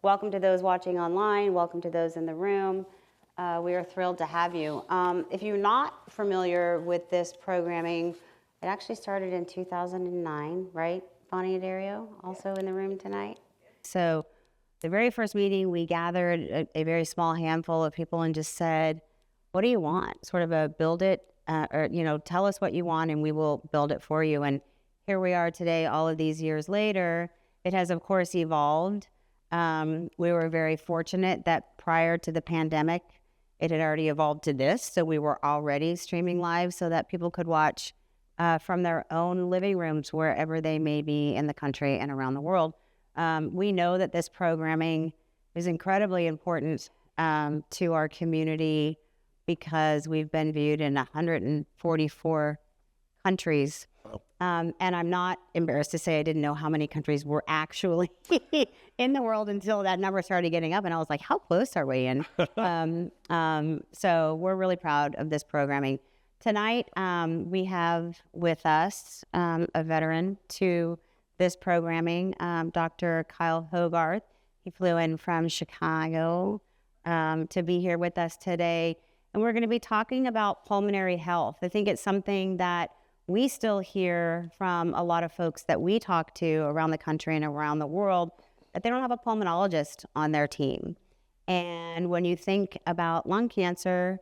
welcome to those watching online, welcome to those in the room. We are thrilled to have you. If you're not familiar with this programming, it actually started in 2009, right? Bonnie and Dario, also in the room tonight. So the very first meeting, we gathered a very small handful of people and just said, what do you want? Sort of a build it, or, tell us what you want and we will build it for you. And here we are today, all of these years later. It has, of course, evolved. We were very fortunate that prior to the pandemic, it had already evolved to this. So we were already streaming live so that people could watch from their own living rooms, wherever they may be in the country and around the world. We know that this programming is incredibly important to our community because we've been viewed in 144 countries. And I'm not embarrassed to say I didn't know how many countries were actually in the world until that number started getting up. And I was like, how close are we in? So we're really proud of this programming. Tonight, we have with us a veteran to this programming, Dr. Kyle Hogarth. He flew in from Chicago to be here with us today. And we're going to be talking about pulmonary health. I think it's something that we still hear from a lot of folks that we talk to around the country and around the world that they don't have a pulmonologist on their team. And when you think about lung cancer,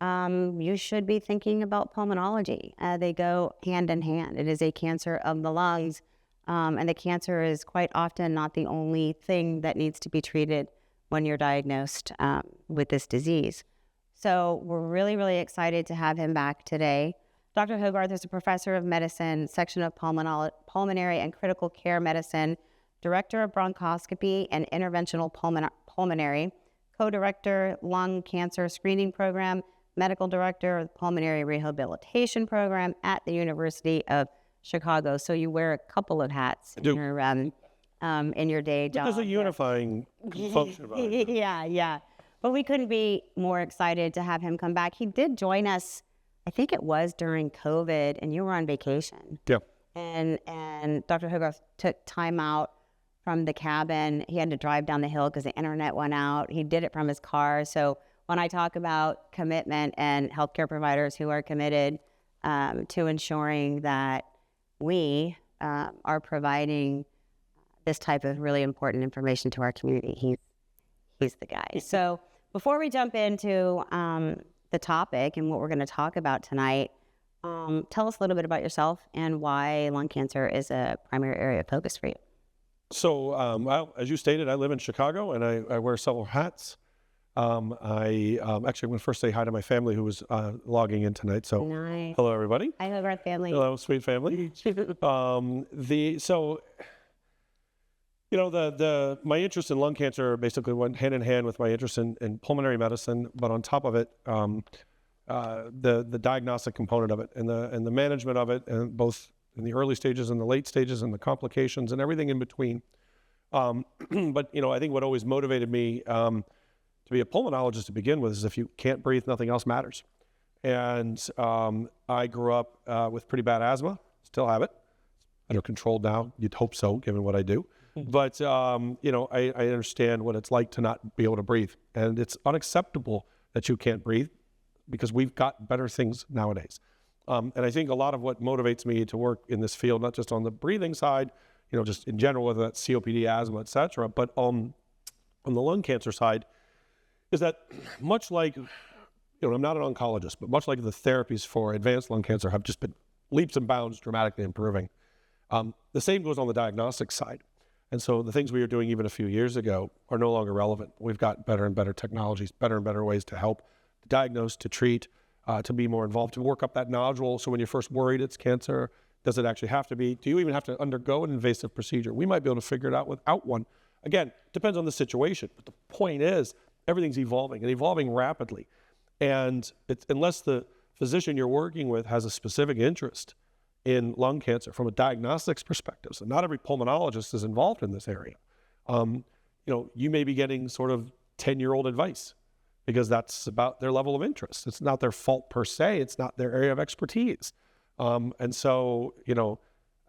you should be thinking about pulmonology. They go hand in hand. It is a cancer of the lungs, and the cancer is quite often not the only thing that needs to be treated when you're diagnosed with this disease. So we're really, really excited to have him back today. Dr. Hogarth is a professor of medicine, section of pulmonary and critical care medicine, director of bronchoscopy and interventional pulmonary, co-director lung cancer screening program, medical director of the pulmonary rehabilitation program at the University of Chicago. So you wear a couple of hats in your day job. There's a unifying function about it. Yeah. But we couldn't be more excited to have him come back. He did join us, I think it was during COVID, and you were on vacation. Yeah. And Dr. Hogarth took time out from the cabin. He had to drive down the hill because the internet went out. He did it from his car. So when I talk about commitment and healthcare providers who are committed to ensuring that we are providing this type of really important information to our community, he's the guy. So before we jump into the topic and what we're going to talk about tonight, tell us a little bit about yourself and why lung cancer is a primary area of focus for you. So, well, as you stated, I live in Chicago and I wear several hats. I actually want to first say hi to my family who was logging in tonight. So nice. Hello, everybody. I love our family. Hello, sweet family. My interest in lung cancer basically went hand in hand with my interest in pulmonary medicine, but on top of it, the diagnostic component of it and the management of it, and both in the early stages and the late stages and the complications and everything in between. But I think what always motivated me to be a pulmonologist to begin with is if you can't breathe, nothing else matters. And I grew up with pretty bad asthma, still have it, under control now. You'd hope so, given what I do. But, I understand what it's like to not be able to breathe. And it's unacceptable that you can't breathe because we've got better things nowadays. And I think a lot of what motivates me to work in this field, not just on the breathing side, just in general, whether that's COPD, asthma, et cetera, but on the lung cancer side, is that much like, I'm not an oncologist, but much like the therapies for advanced lung cancer have just been leaps and bounds dramatically improving. The same goes on the diagnostic side. And so the things we were doing even a few years ago are no longer relevant. We've got better and better technologies, better and better ways to help, to diagnose, to treat, to be more involved, to work up that nodule. So when you're first worried it's cancer, does it actually have to be? Do you even have to undergo an invasive procedure? We might be able to figure it out without one. Again, depends on the situation. But the point is, everything's evolving and evolving rapidly. And unless the physician you're working with has a specific interest in lung cancer from a diagnostics perspective, so not every pulmonologist is involved in this area. You may be getting sort of 10-year-old advice because that's about their level of interest. It's not their fault per se. It's not their area of expertise. And so,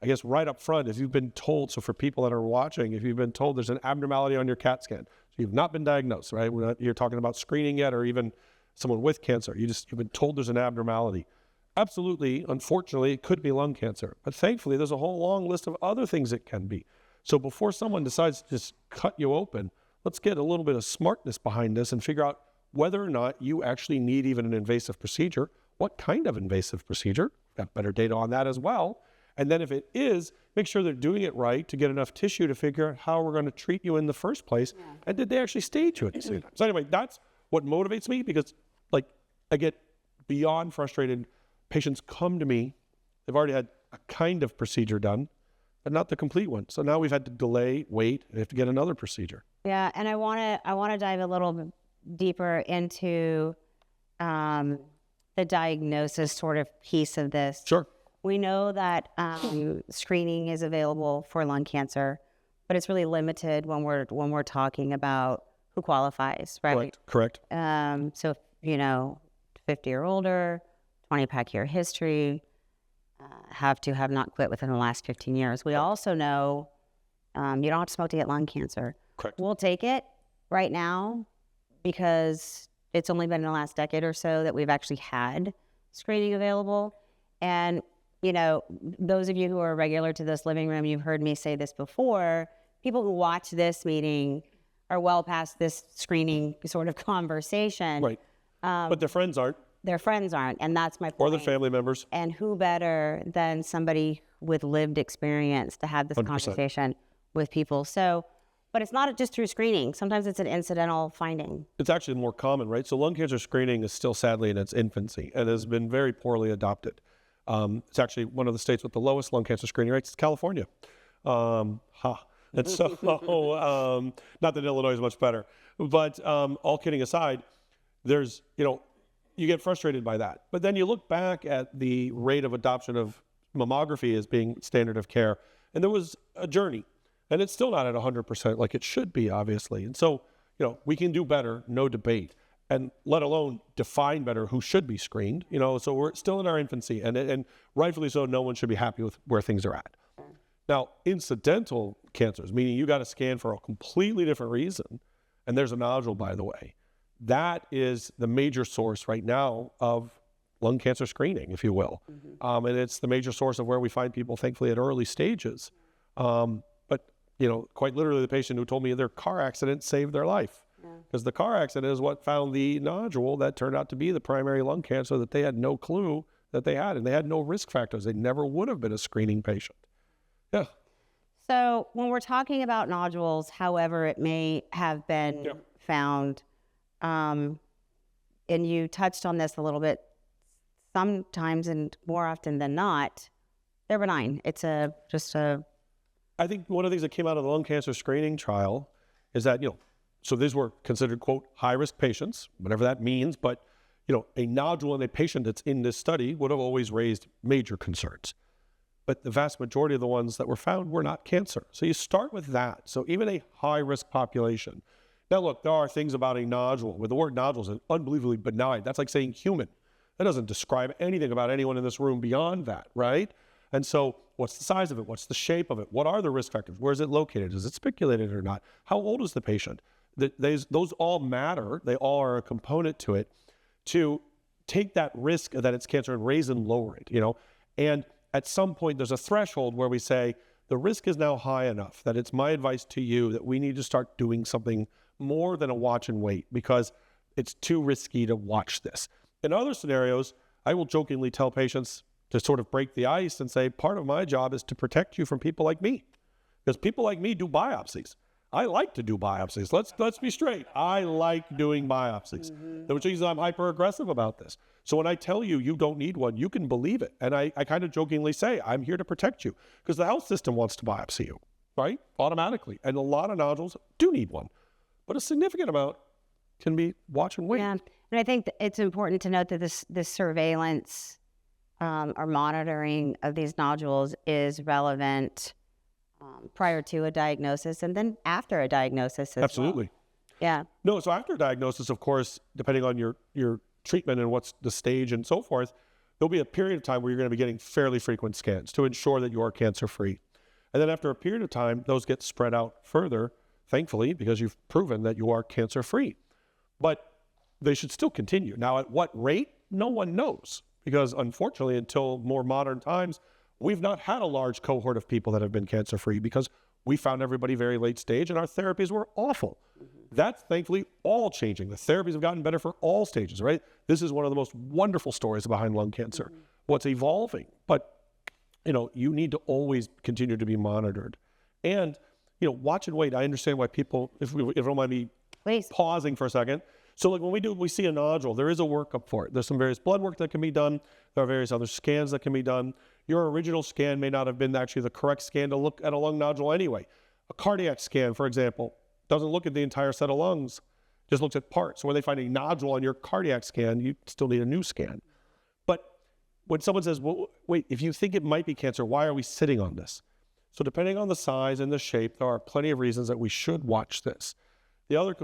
I guess right up front, if you've been told, so for people that are watching, if you've been told there's an abnormality on your CAT scan, so you've not been diagnosed, right? You're talking about screening yet, or even someone with cancer. You've been told there's an abnormality. Absolutely, unfortunately, it could be lung cancer. But thankfully, there's a whole long list of other things it can be. So before someone decides to just cut you open, let's get a little bit of smartness behind this and figure out whether or not you actually need even an invasive procedure. What kind of invasive procedure? Got better data on that as well. And then if it is, make sure they're doing it right to get enough tissue to figure out how we're going to treat you in the first place. Yeah. And did they actually stage you at the same time? So anyway, that's what motivates me, because like I get beyond frustrated. Patients come to me, they've already had a kind of procedure done, but not the complete one. So now we've had to delay, wait, and have to get another procedure. Yeah, and I want to dive a little bit deeper into the diagnosis sort of piece of this. Sure. We know that screening is available for lung cancer, but it's really limited when we're talking about who qualifies, right? Correct. So 50 or older, 20-pack year history, have not quit within the last 15 years. We also know you don't have to smoke to get lung cancer. Correct. We'll take it right now because it's only been in the last decade or so that we've actually had screening available. And, those of you who are regular to this living room, you've heard me say this before, people who watch this meeting are well past this screening sort of conversation. Right. But their friends aren't. Their friends aren't, and that's my point. Or their family members. And who better than somebody with lived experience to have this 100%. Conversation with people. So, but it's not just through screening. Sometimes it's an incidental finding. It's actually more common, right? So lung cancer screening is still sadly in its infancy and has been very poorly adopted. It's actually one of the states with the lowest lung cancer screening rates. It's California. And so, not that Illinois is much better, but all kidding aside, there's, you get frustrated by that. But then you look back at the rate of adoption of mammography as being standard of care, and there was a journey, and it's still not at 100% like it should be, obviously. And so, we can do better, no debate, and let alone define better who should be screened. So we're still in our infancy, and rightfully so, no one should be happy with where things are at. Now, incidental cancers, meaning you got a scan for a completely different reason, and there's a nodule, by the way. That is the major source right now of lung cancer screening, if you will. Mm-hmm. And it's the major source of where we find people, thankfully, at early stages. But, quite literally, the patient who told me their car accident saved their life. Because the car accident is what found the nodule that turned out to be the primary lung cancer that they had no clue that they had. And they had no risk factors. They never would have been a screening patient. Yeah. So when we're talking about nodules, however it may have been found, and you touched on this a little bit, sometimes and more often than not, they're benign. It's I think one of the things that came out of the lung cancer screening trial is that, so these were considered, quote, high-risk patients, whatever that means, but, a nodule in a patient that's in this study would have always raised major concerns. But the vast majority of the ones that were found were not cancer. So you start with that. So even a high-risk population. Now, look, there are things about a nodule. With the word nodule is unbelievably benign. That's like saying human. That doesn't describe anything about anyone in this room beyond that, right? And so what's the size of it? What's the shape of it? What are the risk factors? Where is it located? Is it spiculated or not? How old is the patient? Those all matter. They all are a component to it to take that risk that it's cancer and raise and lower it, And at some point, there's a threshold where we say, the risk is now high enough that it's my advice to you that we need to start doing something more than a watch and wait, because it's too risky to watch this. In other scenarios, I will jokingly tell patients to sort of break the ice and say, part of my job is to protect you from people like me, because people like me do biopsies. I like to do biopsies. Let's be straight. I like doing biopsies, which means I'm hyper aggressive about this. So when I tell you you don't need one, you can believe it. And I kind of jokingly say, I'm here to protect you, because the health system wants to biopsy you, right? Automatically. And a lot of nodules do need one, but a significant amount can be watch and wait. Yeah. And I think it's important to note that this surveillance or monitoring of these nodules is relevant prior to a diagnosis and then after a diagnosis as Absolutely. Well. Yeah. No, so after diagnosis, of course, depending on your treatment and what's the stage and so forth, there'll be a period of time where you're going to be getting fairly frequent scans to ensure that you are cancer-free. And then after a period of time, those get spread out further, thankfully, because you've proven that you are cancer-free. But they should still continue. Now, at what rate? No one knows, because unfortunately, until more modern times, we've not had a large cohort of people that have been cancer-free because we found everybody very late stage and our therapies were awful. That's thankfully all changing. The therapies have gotten better for all stages, right? This is one of the most wonderful stories behind lung cancer. What's evolving, but you need to always continue to be monitored. And, watch and wait. I understand why people, if you don't mind me Please. Pausing for a second. So like when we see a nodule, there is a workup for it. There's some various blood work that can be done. There are various other scans that can be done. Your original scan may not have been actually the correct scan to look at a lung nodule anyway. A cardiac scan, for example, doesn't look at the entire set of lungs, just looks at parts. So when they find a nodule on your cardiac scan, you still need a new scan. But when someone says, well, wait, if you think it might be cancer, why are we sitting on this? So depending on the size and the shape, there are plenty of reasons that we should watch this. The other,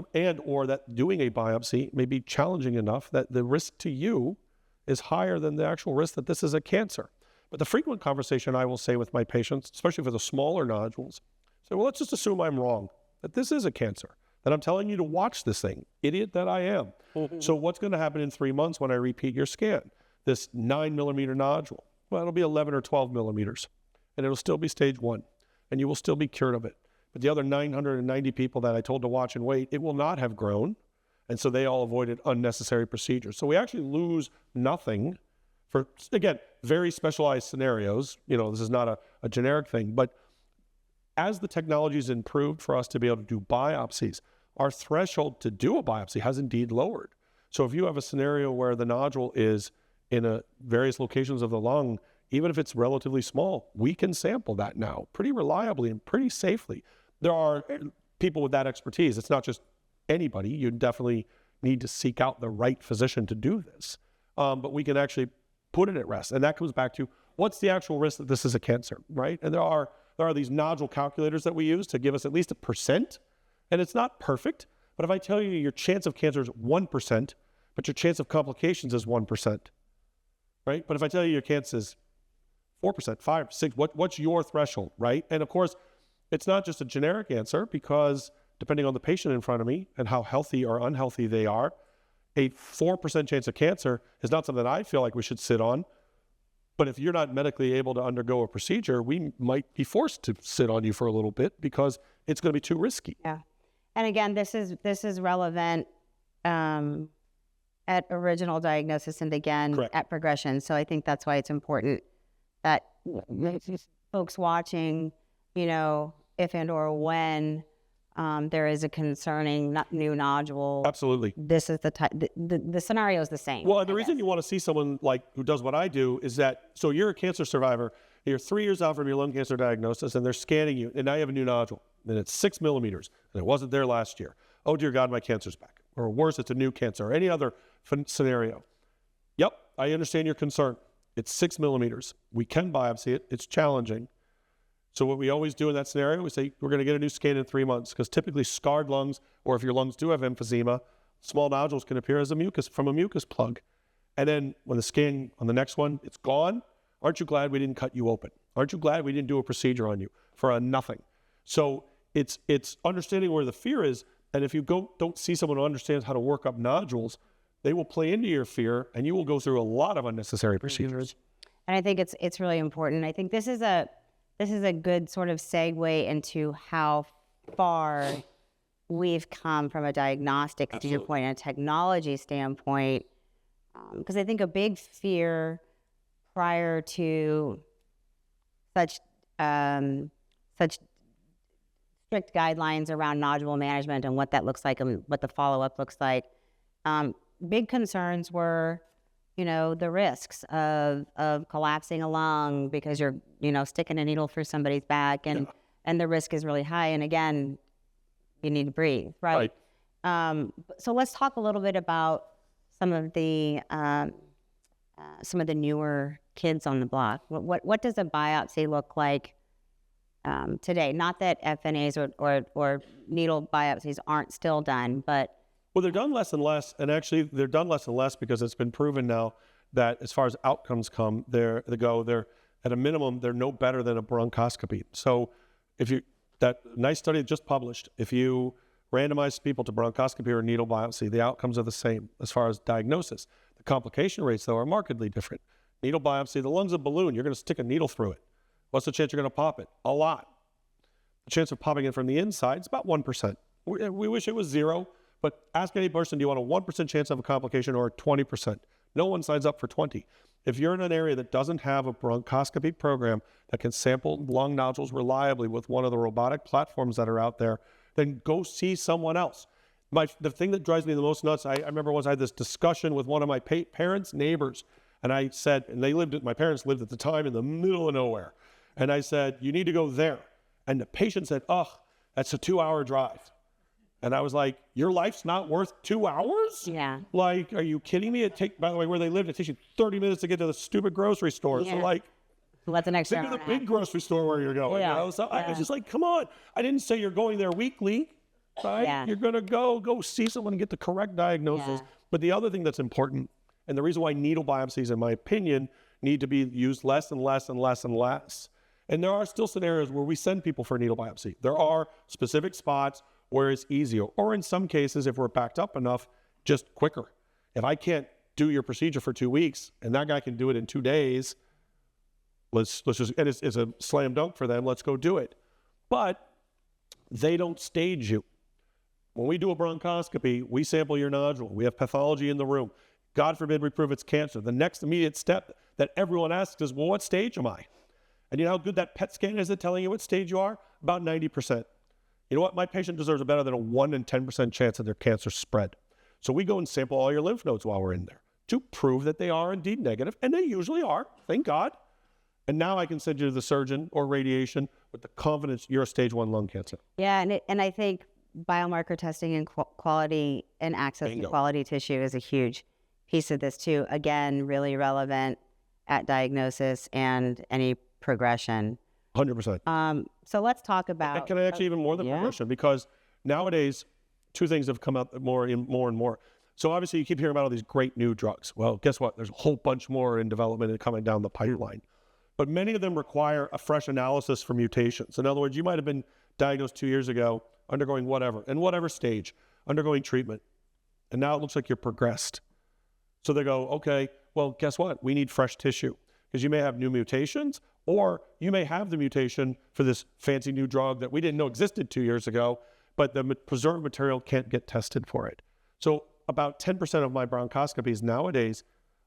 or that doing a biopsy may be challenging enough that the risk to you is higher than the actual risk that this is a cancer. But the frequent conversation I will say with my patients, especially for the smaller nodules, say, well, let's just assume I'm wrong, that this is a cancer, that I'm telling you to watch this thing, idiot that I am. So what's going to happen in 3 months when I repeat your scan? This 9 millimeter nodule, well, it'll be 11 or 12 millimeters, and it'll still be stage 1, and you will still be cured of it. But the other 990 people that I told to watch and wait, it will not have grown. And so they all avoided unnecessary procedures. So we actually lose nothing for, again, very specialized scenarios. This is not a generic thing. But as the technology has improved for us to be able to do biopsies, our threshold to do a biopsy has indeed lowered. So if you have a scenario where the nodule is in various locations of the lung, even if it's relatively small, we can sample that now pretty reliably and pretty safely. There are people with that expertise. It's not just anybody. You definitely need to seek out the right physician to do this. But we can actually put it at rest. And that comes back to what's the actual risk that this is a cancer, right? And there are these nodule calculators that we use to give us at least 1%. And it's not perfect. But if I tell you your chance of cancer is 1%, but your chance of complications is 1%, right? But if I tell you your cancer is 4%, 5, 6, what's your threshold, right? And of course, it's not just a generic answer because depending on the patient in front of me and how healthy or unhealthy they are, a 4% chance of cancer is not something that I feel like we should sit on. But if you're not medically able to undergo a procedure, we might be forced to sit on you for a little bit because it's going to be too risky. Yeah. And again, this is relevant at original diagnosis and again, Correct. At progression. So I think that's why it's important that folks watching, if and or when there is a concerning new nodule. Absolutely. This is the type, the scenario is the same. Well, and the reason you want to see someone like who does what I do is that, so you're a cancer survivor, you're 3 years out from your lung cancer diagnosis and they're scanning you and now you have a new nodule and it's 6 millimeters and it wasn't there last year. Oh dear God, my cancer's back. Or worse, it's a new cancer or any other scenario. Yep, I understand your concern. It's 6 millimeters. We can biopsy it. It's challenging. So what we always do in that scenario, we say, we're going to get a new scan in 3 months because typically scarred lungs, or if your lungs do have emphysema, small nodules can appear as a mucus plug. And then when the scan on the next one, it's gone. Aren't you glad we didn't cut you open? Aren't you glad we didn't do a procedure on you for a nothing? So it's understanding where the fear is. And if you don't see someone who understands how to work up nodules, they will play into your fear and you will go through a lot of unnecessary procedures. And I think it's really important. I think this is a good sort of segue into how far we've come from a diagnostic standpoint and a technology standpoint. Because I think a big fear prior to such strict guidelines around nodule management and what that looks like and what the follow-up looks like, big concerns were, the risks of collapsing a lung because you're, sticking a needle through somebody's back and the risk is really high. And again, you need to breathe, right? So let's talk a little bit about some of the newer kids on the block. What does a biopsy look like today? Not that FNAs or needle biopsies aren't still done, but well, they're done less and less, and actually they're done less and less because it's been proven now that as far as outcomes come, they're at a minimum, they're no better than a bronchoscopy. So that nice study just published, if you randomize people to bronchoscopy or needle biopsy, the outcomes are the same as far as diagnosis. The complication rates, though, are markedly different. Needle biopsy, the lung's a balloon. You're going to stick a needle through it. What's the chance you're going to pop it? A lot. The chance of popping it from the inside is about 1%. We wish it was 0, but ask any person, do you want a 1% chance of a complication or 20%? No one signs up for 20. If you're in an area that doesn't have a bronchoscopy program that can sample lung nodules reliably with one of the robotic platforms that are out there, then go see someone else. The thing that drives me the most nuts, I remember once I had this discussion with one of my parents' neighbors, and I said, and my parents lived at the time in the middle of nowhere. And I said, you need to go there. And the patient said, oh, that's a 2-hour drive. And I was like, your life's not worth 2 hours? Yeah. Like, are you kidding me? By the way, where they lived, it takes you 30 minutes to get to the stupid grocery store. Yeah. So like, what's the next think of the big grocery store where you're going. Yeah. You know? So I was just like, come on. I didn't say you're going there weekly, right? Yeah. You're going to go see someone and get the correct diagnosis. Yeah. But the other thing that's important, and the reason why needle biopsies, in my opinion, need to be used less and less and less and less. And there are still scenarios where we send people for a needle biopsy. There are specific spots where it's easier, or in some cases, if we're backed up enough, just quicker. If I can't do your procedure for 2 weeks and that guy can do it in 2 days, let's just, and it's a slam dunk for them, let's go do it. But they don't stage you. When we do a bronchoscopy, we sample your nodule. We have pathology in the room. God forbid we prove it's cancer. The next immediate step that everyone asks is, well, what stage am I? And you know how good that PET scan is at telling you what stage you are? About 90%. You know what? My patient deserves better than a 1 in 10% chance of their cancer spread. So we go and sample all your lymph nodes while we're in there to prove that they are indeed negative, and they usually are, thank God. And now I can send you to the surgeon or radiation with the confidence you're a stage 1 lung cancer. Yeah, and I think biomarker testing and quality and access Bingo. to quality tissue is a huge piece of this too. Again, really relevant at diagnosis and any progression. 100%. So let's talk about. And can I actually even more than progression? Because nowadays, 2 things have come out more and more. So obviously you keep hearing about all these great new drugs. Well, guess what? There's a whole bunch more in development and coming down the pipeline. But many of them require a fresh analysis for mutations. In other words, you might have been diagnosed 2 years ago, undergoing whatever, in whatever stage, undergoing treatment. And now it looks like you're progressed. So they go, okay, well, guess what? We need fresh tissue because you may have new mutations, or you may have the mutation for this fancy new drug that we didn't know existed 2 years ago, but the preserved material can't get tested for it. So about 10% of my bronchoscopies nowadays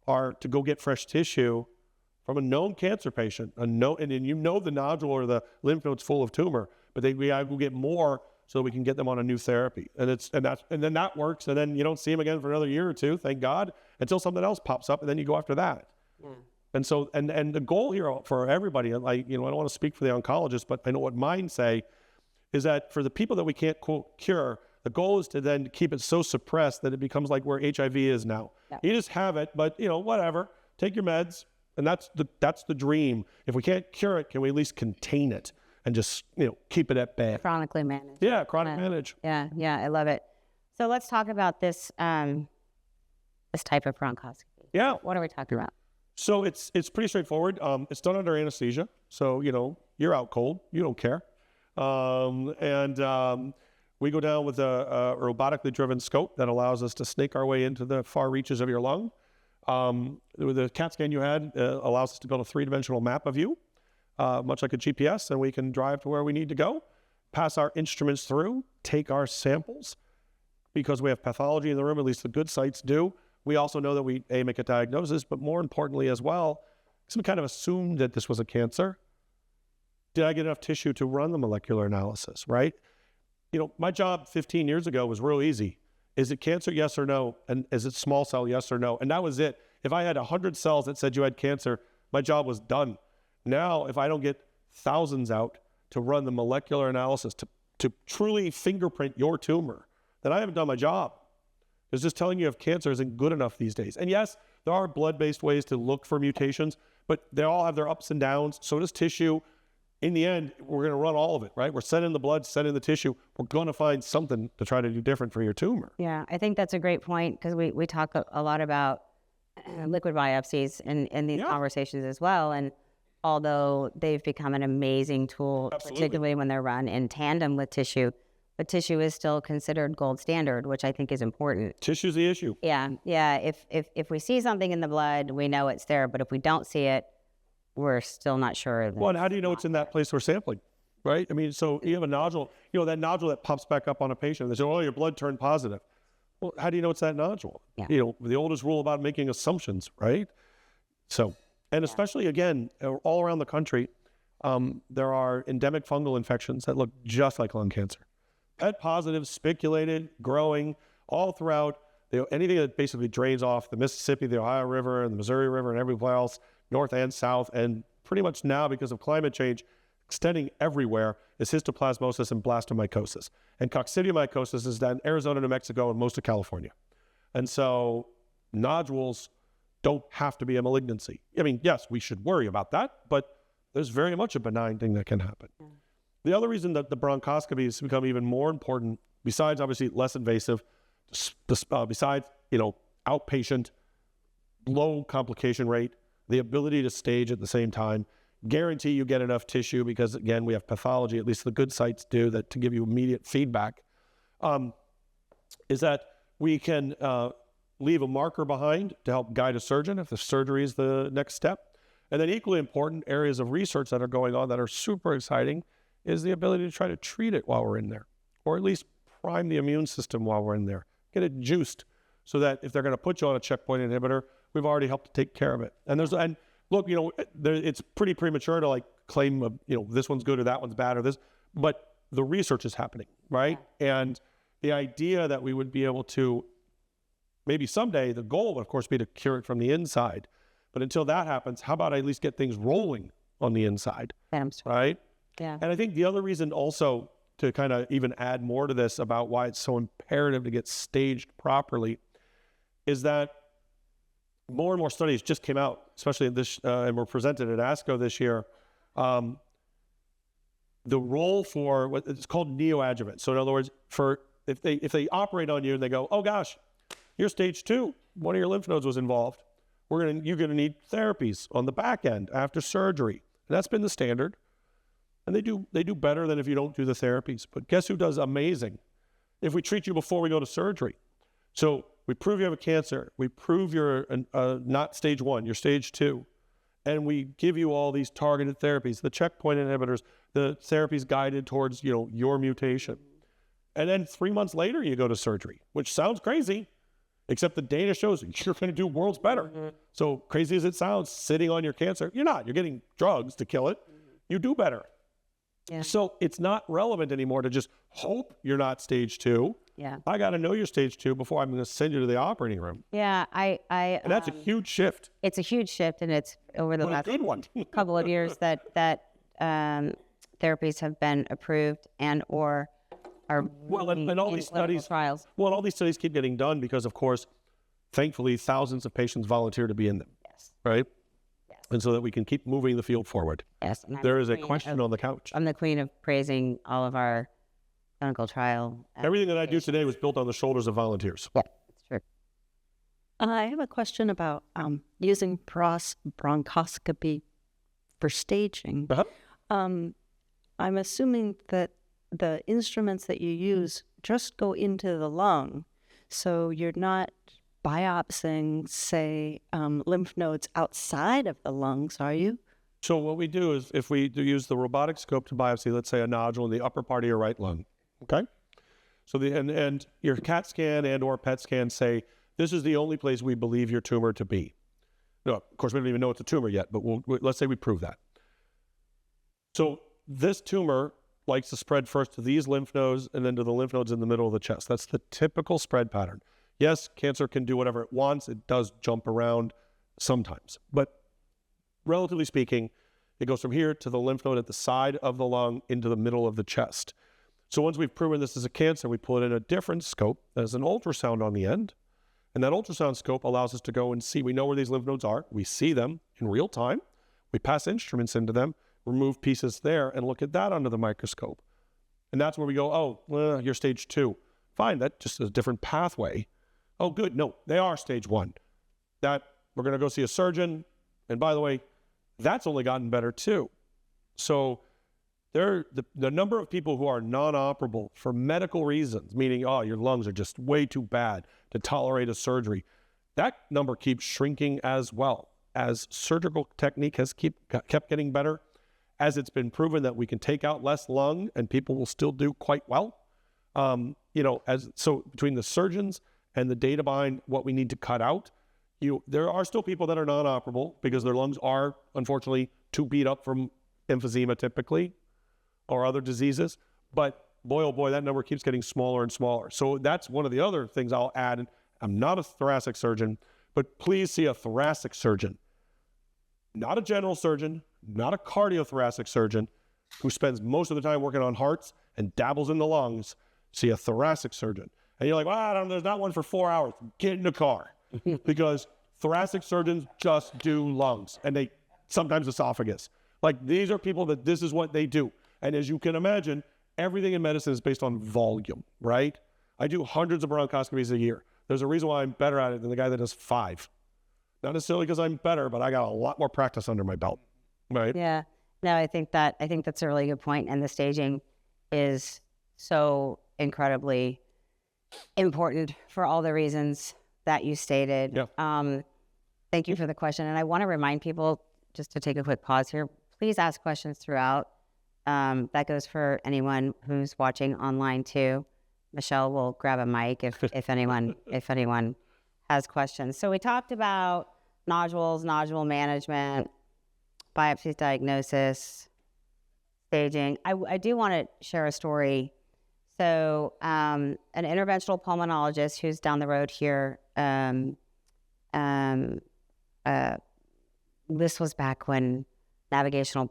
are to go get fresh tissue from a known cancer patient, and you know the nodule or the lymph node's full of tumor, but we gotta go get more so we can get them on a new therapy. And then that works, and then you don't see them again for another year or 2, thank God, until something else pops up, and then you go after that. Yeah. And so, and the goal here for everybody, like, I don't want to speak for the oncologist, but I know what mine say, is that for the people that we can't, quote, cure, the goal is to then keep it so suppressed that it becomes like where HIV is now. Yeah. You just have it, but whatever, take your meds, and that's the dream. If we can't cure it, can we at least contain it and just, keep it at bay? Chronically manage. Yeah, chronic manage. Yeah, I love it. So let's talk about this this type of bronchoscopy. Yeah. What are we talking about? So it's pretty straightforward. It's done under anesthesia. So, you're out cold. You don't care. We go down with a robotically driven scope that allows us to snake our way into the far reaches of your lung. The CAT scan you had allows us to build a 3-dimensional map of you, much like a GPS, and we can drive to where we need to go, pass our instruments through, take our samples. Because we have pathology in the room, at least the good sites do. We also know that we make a diagnosis, but more importantly as well, because we kind of assumed that this was a cancer. Did I get enough tissue to run the molecular analysis, right? My job 15 years ago was real easy. Is it cancer, yes or no? And is it small cell, yes or no? And that was it. If I had 100 cells that said you had cancer, my job was done. Now, if I don't get thousands out to run the molecular analysis, to truly fingerprint your tumor, then I haven't done my job. Because just telling you have cancer isn't good enough these days. And yes, there are blood-based ways to look for mutations, but they all have their ups and downs. So does tissue. In the end, we're going to run all of it, right? We're sending the blood, sending the tissue. We're going to find something to try to do different for your tumor. Yeah, I think that's a great point because we talk a lot about liquid biopsies in these Yeah. conversations as well. And although they've become an amazing tool, Absolutely. particularly when they're run in tandem with tissue, but tissue is still considered gold standard, which I think is important. Tissue's the issue. Yeah. If we see something in the blood, we know it's there. But if we don't see it, we're still not sure. Well, and how do you know it's in that place we're sampling, right? I mean, so you have a nodule, that nodule that pops back up on a patient. They say, oh, your blood turned positive. Well, how do you know it's that nodule? Yeah. The oldest rule about making assumptions, right? So, and especially, again, all around the country, there are endemic fungal infections that look just like lung cancer. PET positive, spiculated, growing, all throughout, anything that basically drains off the Mississippi, the Ohio River, and the Missouri River, and everywhere else, north and south, and pretty much now, because of climate change, extending everywhere, is histoplasmosis and blastomycosis. And coccidiomycosis is down in Arizona, New Mexico, and most of California. And so nodules don't have to be a malignancy. I mean, yes, we should worry about that, but there's very much a benign thing that can happen. Yeah. The other reason that the bronchoscopy has become even more important, besides obviously less invasive, besides, outpatient, low complication rate, the ability to stage at the same time, guarantee you get enough tissue because, again, we have pathology, at least the good sites do, that to give you immediate feedback, is that we can leave a marker behind to help guide a surgeon if the surgery is the next step. And then equally important areas of research that are going on that are super exciting is the ability to try to treat it while we're in there, or at least prime the immune system while we're in there, get it juiced so that if they're going to put you on a checkpoint inhibitor, we've already helped to take care of it. And look, it's pretty premature to claim, this one's good or that one's bad or this, but the research is happening, right? Yeah. And the idea that we would be able to, maybe someday, the goal would of course be to cure it from the inside. But until that happens, how about I at least get things rolling on the inside, right? Yeah. And I think the other reason also, to kind of even add more to this about why it's so imperative to get staged properly, is that more and more studies just came out, especially in this, and were presented at ASCO this year. The role for what it's called neoadjuvant. So in other words, if they operate on you and they go, oh gosh, you're stage 2, one of your lymph nodes was involved, you're gonna need therapies on the back end after surgery. And that's been the standard. And they do better than if you don't do the therapies. But guess who does amazing? If we treat you before we go to surgery. So we prove you have a cancer. We prove you're not stage 1, you're stage 2. And we give you all these targeted therapies, the checkpoint inhibitors, the therapies guided towards, your mutation. And then 3 months later, you go to surgery, which sounds crazy, except the data shows you're going to do worlds better. Mm-hmm. So crazy as it sounds, sitting on your cancer, you're not. You're getting drugs to kill it. You do better. Yeah. So it's not relevant anymore to just hope you're not stage 2. Yeah. I got to know you're stage 2 before I'm going to send you to the operating room. Yeah, and that's a huge shift. It's a huge shift, and it's over the last couple of years that therapies have been approved and or are and all these studies trials. Well, all these studies keep getting done because, of course, thankfully, thousands of patients volunteer to be in them. Yes. Right. And so that we can keep moving the field forward. Yes. There is a question on the couch. I'm the queen of praising all of our clinical trial. Everything that I do today was built on the shoulders of volunteers. Yeah, that's true. I have a question about using bronchoscopy for staging. Uh-huh. I'm assuming that the instruments that you use just go into the lung, so you're not biopsying, say, lymph nodes outside of the lungs, are you? So what we do is, if we do use the robotic scope to biopsy, let's say a nodule in the upper part of your right lung, okay? So and your CAT scan and or PET scan say, this is the only place we believe your tumor to be. No, of course, we don't even know it's a tumor yet, but let's say we prove that. So this tumor likes to spread first to these lymph nodes and then to the lymph nodes in the middle of the chest. That's the typical spread pattern. Yes, cancer can do whatever it wants. It does jump around sometimes. But relatively speaking, it goes from here to the lymph node at the side of the lung into the middle of the chest. So once we've proven this is a cancer, we put it in a different scope. There's an ultrasound on the end. And that ultrasound scope allows us to go and see. We know where these lymph nodes are. We see them in real time. We pass instruments into them, remove pieces there, and look at that under the microscope. And that's where we go, oh, well, you're stage 2. Fine, that's just a different pathway. Oh, good. No, they are stage 1. That we're going to go see a surgeon. And by the way, that's only gotten better too. So the number of people who are non-operable for medical reasons, meaning, oh, your lungs are just way too bad to tolerate a surgery, that number keeps shrinking as well. As surgical technique has kept getting better, as it's been proven that we can take out less lung and people will still do quite well. So between the surgeons and the data behind what we need to cut out, there are still people that are non-operable because their lungs are, unfortunately, too beat up from emphysema typically, or other diseases. But boy, oh boy, that number keeps getting smaller and smaller. So that's one of the other things I'll add. I'm not a thoracic surgeon, but please see a thoracic surgeon. Not a general surgeon, not a cardiothoracic surgeon who spends most of the time working on hearts and dabbles in the lungs. See a thoracic surgeon. And you're like, well, there's not one for 4 hours. Get in the car. Because thoracic surgeons just do lungs and they sometimes esophagus. Like, these are people that this is what they do. And as you can imagine, everything in medicine is based on volume, right? I do hundreds of bronchoscopies a year. There's a reason why I'm better at it than the guy that does 5. Not necessarily because I'm better, but I got a lot more practice under my belt, right? Yeah. No, I think that's a really good point. And the staging is so incredibly important for all the reasons that you stated. Yeah. Thank you for the question. And I want to remind people, just to take a quick pause here, please ask questions throughout. That goes for anyone who's watching online too. Michelle will grab a mic if anyone has questions. So we talked about nodules, nodule management, biopsies, diagnosis, staging. I do want to share a story. So an interventional pulmonologist who's down the road here, this was back when navigational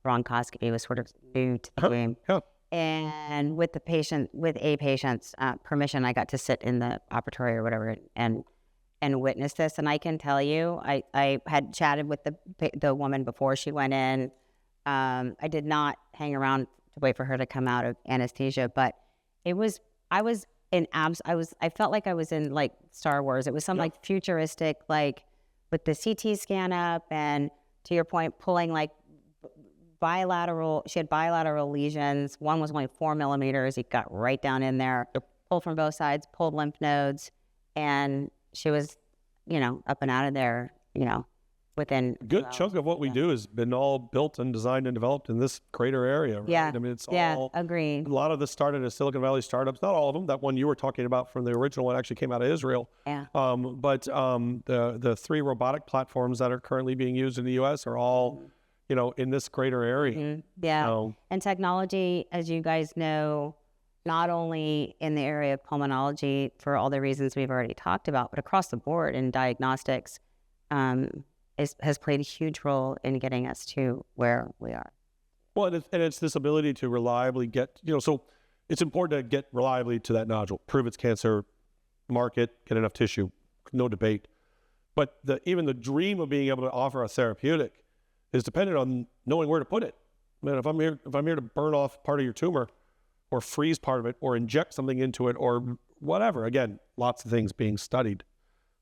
bronchoscopy was sort of new to the game. Yeah. And with a patient's permission, I got to sit in the operatory or whatever and witness this. And I can tell you, I had chatted with the woman before she went in. I did not hang around to wait for her to come out of anesthesia, but I felt like I was in like Star Wars. It was some like futuristic, like with the CT scan up, and to your point, pulling like she had bilateral lesions. One was only 4 millimeters. He got right down in there, pulled from both sides, pulled lymph nodes, and she was, up and out of there, within a good chunk of what we do has been all built and designed and developed in this greater area, right? Yeah. I mean, it's all agreed. A lot of this started as Silicon Valley startups, not all of them. That one you were talking about from the original one actually came out of Israel. Yeah. But the 3 robotic platforms that are currently being used in the US are all, in this greater area. Mm-hmm. Yeah. And technology, as you guys know, not only in the area of pulmonology for all the reasons we've already talked about, but across the board in diagnostics, has played a huge role in getting us to where we are. Well, and it's this ability to reliably get, so it's important to get reliably to that nodule, prove it's cancer, mark it, get enough tissue, no debate. But even the dream of being able to offer a therapeutic is dependent on knowing where to put it. I mean, if I'm here to burn off part of your tumor, or freeze part of it, or inject something into it, or whatever. Again, lots of things being studied.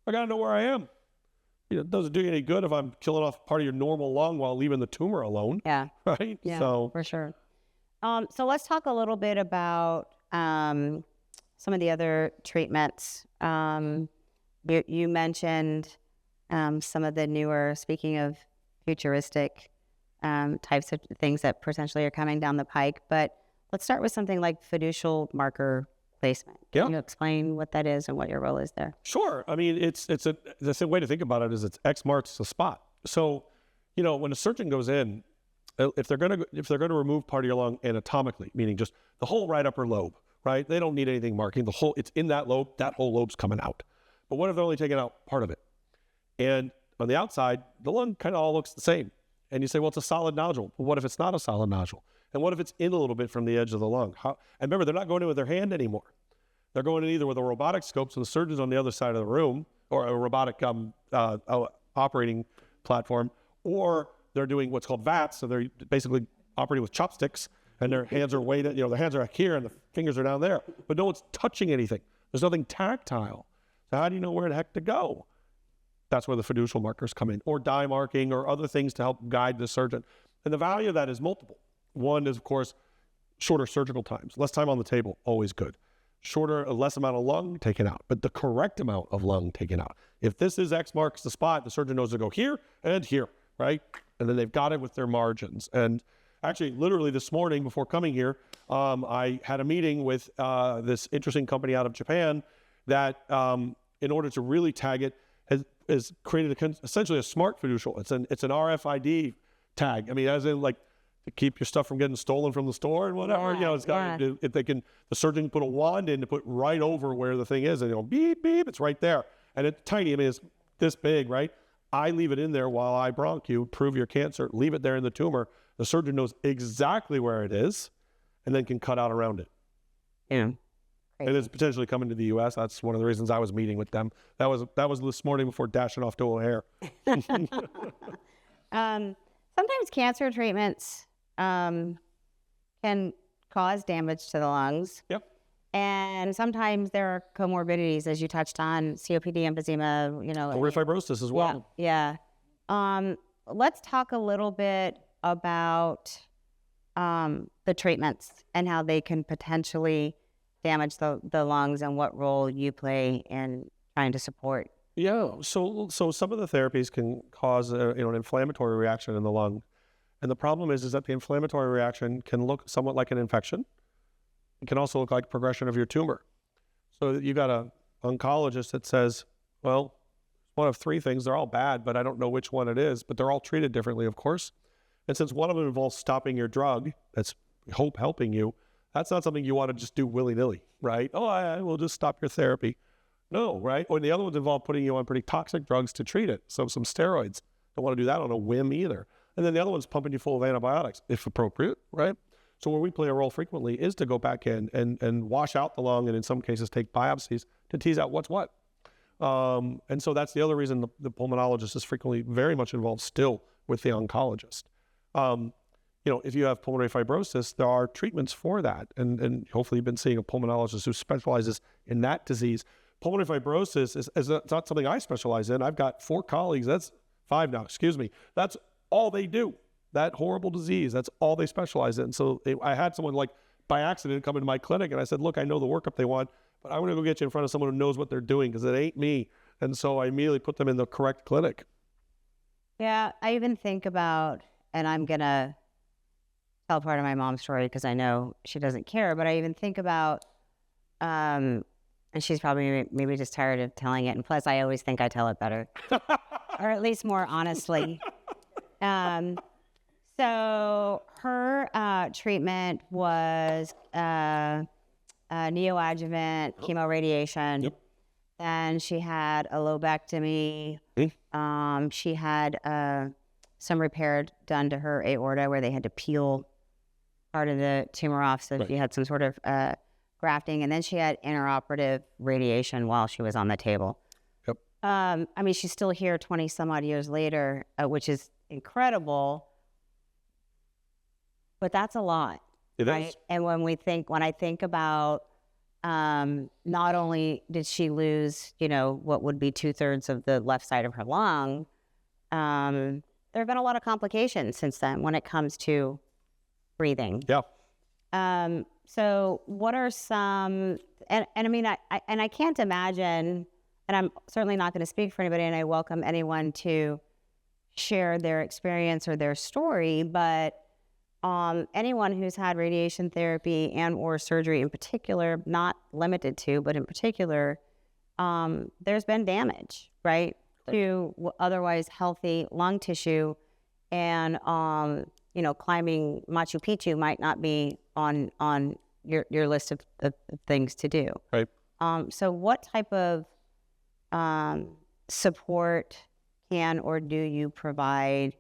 I got to know where I am. It doesn't do you any good if I'm killing off part of your normal lung while leaving the tumor alone. Yeah. Right? Yeah, so, for sure. So let's talk a little bit about some of the other treatments. You mentioned some of the newer, speaking of futuristic types of things that potentially are coming down the pike, but let's start with something like fiducial marker placement. Can you explain what that is and what your role is there? Sure. I mean, the way to think about it is it's X marks the spot. So, when a surgeon goes in, if they're going to remove part of your lung anatomically, meaning just the whole right upper lobe, right? They don't need anything marking it's in that lobe. That whole lobe's coming out. But what if they're only taking out part of it? And on the outside, the lung kind of all looks the same. And you say, well, it's a solid nodule. But what if it's not a solid nodule? And what if it's in a little bit from the edge of the lung? And remember, they're not going in with their hand anymore. They're going in either with a robotic scope, so the surgeon's on the other side of the room, or a robotic operating platform, or they're doing what's called VATS, so they're basically operating with chopsticks, and their hands are weighted, their hands are here and the fingers are down there, but no one's touching anything. There's nothing tactile. So how do you know where the heck to go? That's where the fiducial markers come in, or dye marking, or other things to help guide the surgeon. And the value of that is multiple. One is, of course, shorter surgical times. Less time on the table, always good. Less amount of lung taken out, but the correct amount of lung taken out. If this is X marks the spot, the surgeon knows to go here and here, right? And then they've got it with their margins. And actually, literally this morning before coming here, I had a meeting with this interesting company out of Japan that, in order to really tag it, has created essentially a smart fiducial. It's an RFID tag. I mean, as in, like, to keep your stuff from getting stolen from the store and whatever. Yeah, It's got, if they can, the surgeon can put a wand in to put right over where the thing is, and beep beep, it's right there, and it's tiny. I mean, it's this big, right? I leave it in there while I bronch you, prove your cancer, leave it there in the tumor. The surgeon knows exactly where it is, and then can cut out around it. Yeah. And it's potentially coming to the U.S. That's one of the reasons I was meeting with them. That was this morning before dashing off to O'Hare. Sometimes cancer treatments can cause damage to the lungs. Yep. And sometimes there are comorbidities, as you touched on, COPD, emphysema, Pulmonary fibrosis as well. Yeah. Let's talk a little bit about the treatments and how they can potentially damage the lungs, and what role you play in trying to support. Yeah, so some of the therapies can cause an inflammatory reaction in the lung, and the problem is that the inflammatory reaction can look somewhat like an infection. It can also look like progression of your tumor. So you got an oncologist that says, well, one of three things, they're all bad, but I don't know which one it is, but they're all treated differently, of course. And since one of them involves stopping your drug, that's helping you, that's not something you want to just do willy-nilly, right? Oh, I will just stop your therapy. No, right? Or the other ones involve putting you on pretty toxic drugs to treat it. So some steroids. Don't want to do that on a whim either. And then the other one's pumping you full of antibiotics, if appropriate, right? So where we play a role frequently is to go back in and wash out the lung, and in some cases take biopsies to tease out what's what. And so that's the other reason the pulmonologist is frequently very much involved still with the oncologist. If you have pulmonary fibrosis, there are treatments for that. And hopefully you've been seeing a pulmonologist who specializes in that disease. Pulmonary fibrosis is not something I specialize in. I've got 4 colleagues. That's 5 now, excuse me. That's all they do. That horrible disease, that's all they specialize in. So I had someone like by accident come into my clinic, and I said, look, I know the workup they want, but I want to go get you in front of someone who knows what they're doing, because it ain't me. And so I immediately put them in the correct clinic. Yeah, I even think about, and I'm going to tell part of my mom's story because I know she doesn't care, but I even think about, and she's probably maybe just tired of telling it. And plus, I always think I tell it better, or at least more honestly. So her treatment was neoadjuvant chemoradiation. Yep. Then she had a lobectomy. She had some repair done to her aorta where they had to peel part of the tumor off. So she had some sort of grafting. And then she had intraoperative radiation while she was on the table. Yep. I mean, she's still here 20 some odd years later, which is incredible. But that's a lot. It right? is. And when I think about not only did she lose, what would be 2/3 of the left side of her lung, there have been a lot of complications since then when it comes to breathing. Yeah. So what are some, and I mean, I can't imagine, and I'm certainly not going to speak for anybody, and I welcome anyone to share their experience or their story, but anyone who's had radiation therapy and or surgery in particular, not limited to, but in particular, there's been damage, right, to otherwise healthy lung tissue. And, climbing Machu Picchu might not be on your list of things to do. Right. So what type of support can or do you provide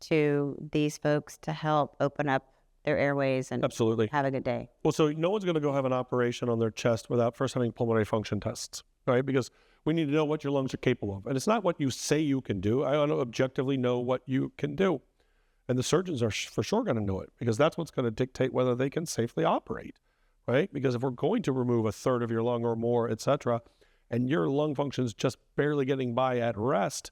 to these folks to help open up their airways and Absolutely. have a good day? Well, so no one's going to go have an operation on their chest without first having pulmonary function tests, right? Because we need to know what your lungs are capable of. And it's not what you say you can do. I want to objectively know what you can do. And the surgeons are for sure going to know it, because that's what's going to dictate whether they can safely operate, right? Because if we're going to remove 1/3 of your lung or more, et cetera, and your lung function is just barely getting by at rest,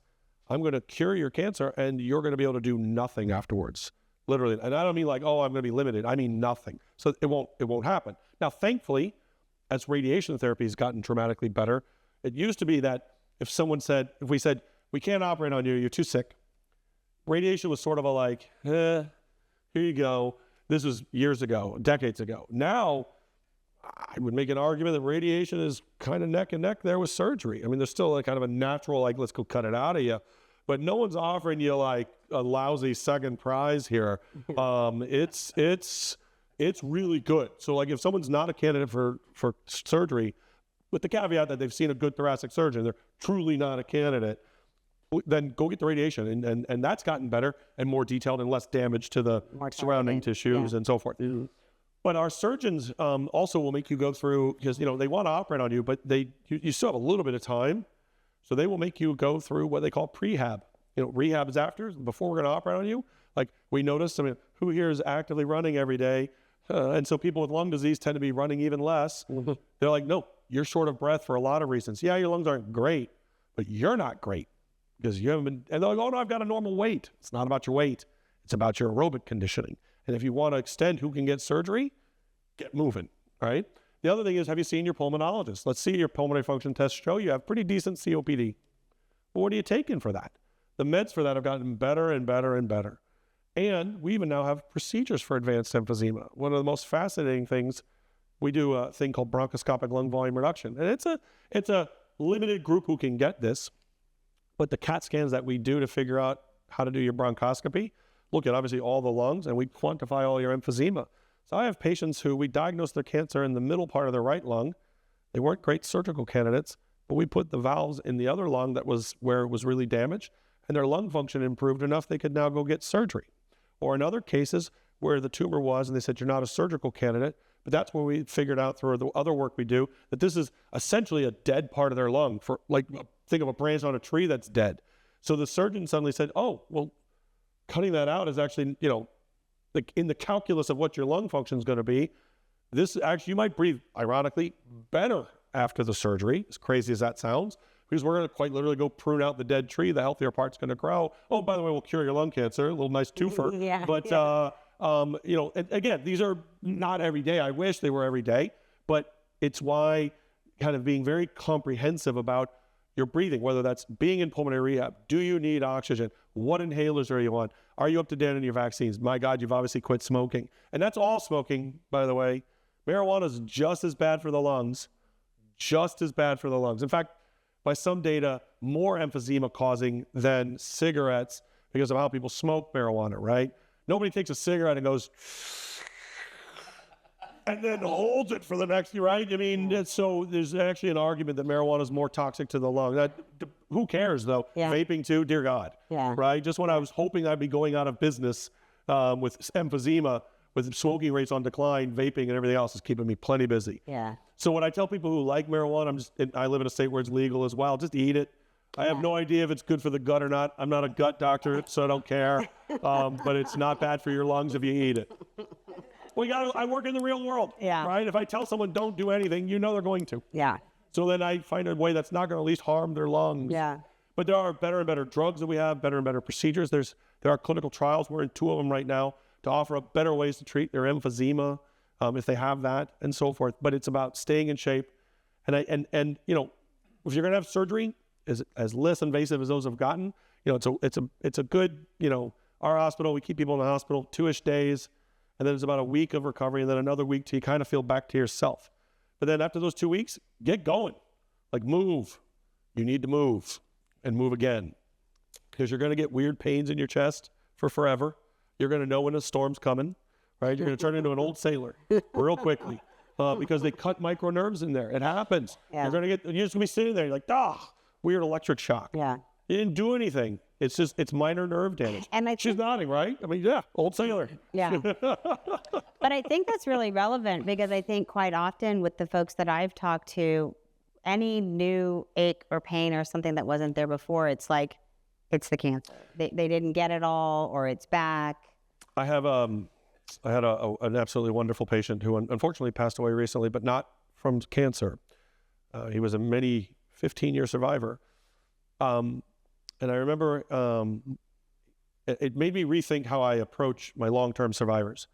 I'm going to cure your cancer and you're going to be able to do nothing afterwards. Literally. And I don't mean like, oh, I'm going to be limited. I mean nothing. So it won't happen. Now, thankfully, as radiation therapy has gotten dramatically better, it used to be that if we said, we can't operate on you, you're too sick. Radiation was sort of a like, here you go. This was years ago, decades ago. Now, I would make an argument that radiation is kind of neck and neck there with surgery. I mean, there's still a kind of a natural, like, let's go cut it out of you. But no one's offering you like a lousy second prize here. It's really good. So like if someone's not a candidate for surgery, with the caveat that they've seen a good thoracic surgeon, they're truly not a candidate, then go get the radiation. And that's gotten better and more detailed and less damage to the surrounding tissues and so forth. Mm-hmm. But our surgeons also will make you go through, because they want to operate on you, but you still have a little bit of time. So they will make you go through what they call prehab. Rehab is before we're going to operate on you. Like we noticed, who here is actively running every day? And so people with lung disease tend to be running even less. Mm-hmm. They're like, no, you're short of breath for a lot of reasons. Yeah, your lungs aren't great, but you're not great because you haven't been, and they're like, oh no, I've got a normal weight. It's not about your weight. It's about your aerobic conditioning. And if you want to extend who can get surgery, get moving, right? The other thing is, have you seen your pulmonologist? Let's see your pulmonary function tests show you have pretty decent COPD. Well, what are you taking for that? The meds for that have gotten better and better and better. And we even now have procedures for advanced emphysema. One of the most fascinating things, we do a thing called bronchoscopic lung volume reduction. And it's a limited group who can get this, but the CAT scans that we do to figure out how to do your bronchoscopy, look at obviously all the lungs, and we quantify all your emphysema. So I have patients who we diagnosed their cancer in the middle part of their right lung. They weren't great surgical candidates, but we put the valves in the other lung that was where it was really damaged, and their lung function improved enough they could now go get surgery. Or in other cases where the tumor was, and they said, you're not a surgical candidate, but that's where we figured out through the other work we do that this is essentially a dead part of their lung. For like, think of a branch on a tree that's dead. So the surgeon suddenly said, oh, well, cutting that out is actually, like in the calculus of what your lung function is going to be, this actually, you might breathe, ironically, better after the surgery, as crazy as that sounds, because we're going to quite literally go prune out the dead tree. The healthier part's going to grow. Oh, by the way, we'll cure your lung cancer. A little nice twofer. Yeah. But, and again, these are not every day. I wish they were every day. But it's why kind of being very comprehensive about your breathing, whether that's being in pulmonary rehab, do you need oxygen? What inhalers are you on? Are you up to date on your vaccines? My God, you've obviously quit smoking. And that's all smoking, by the way. Marijuana is just as bad for the lungs, just as bad for the lungs. In fact, by some data, more emphysema causing than cigarettes because of how people smoke marijuana, right? Nobody takes a cigarette and goes, and then holds it for the next year, right? I mean, so there's actually an argument that marijuana is more toxic to the lung. Who cares, though? Yeah. Vaping, too? Dear God. Yeah. Right? Just when I was hoping I'd be going out of business with emphysema, with smoking rates on decline, vaping and everything else is keeping me plenty busy. Yeah. So when I tell people who like marijuana, I live in a state where it's legal as well, just eat it. I have no idea if it's good for the gut or not. I'm not a gut doctor, so I don't care. But it's not bad for your lungs if you eat it. I work in the real world, right? If I tell someone don't do anything, they're going to. Yeah. So then I find a way that's not going to at least harm their lungs. Yeah. But there are better and better drugs that we have, better and better procedures. There are clinical trials. We're in 2 of them right now to offer up better ways to treat their emphysema if they have that and so forth. But it's about staying in shape. And if you're going to have surgery, as less invasive as those have gotten, it's a good, our hospital, we keep people in the hospital 2-ish days. And then it's about a week of recovery and then another week till you kind of feel back to yourself. But then after those 2 weeks, get going. Like move. You need to move and move again. Because you're going to get weird pains in your chest for forever. You're going to know when a storm's coming, right? You're going to turn into an old sailor real quickly because they cut micro nerves in there. It happens. Yeah. You're just going to be sitting there. You're like, weird electric shock. Yeah. You didn't do anything. It's minor nerve damage. And she's nodding, right? I mean, yeah, old sailor. Yeah. But I think that's really relevant because I think quite often with the folks that I've talked to, any new ache or pain or something that wasn't there before, it's like, it's the cancer. They didn't get it all or it's back. I had an absolutely wonderful patient who unfortunately passed away recently, but not from cancer. He was a many 15-year survivor. And I remember it made me rethink how I approach my long-term survivors.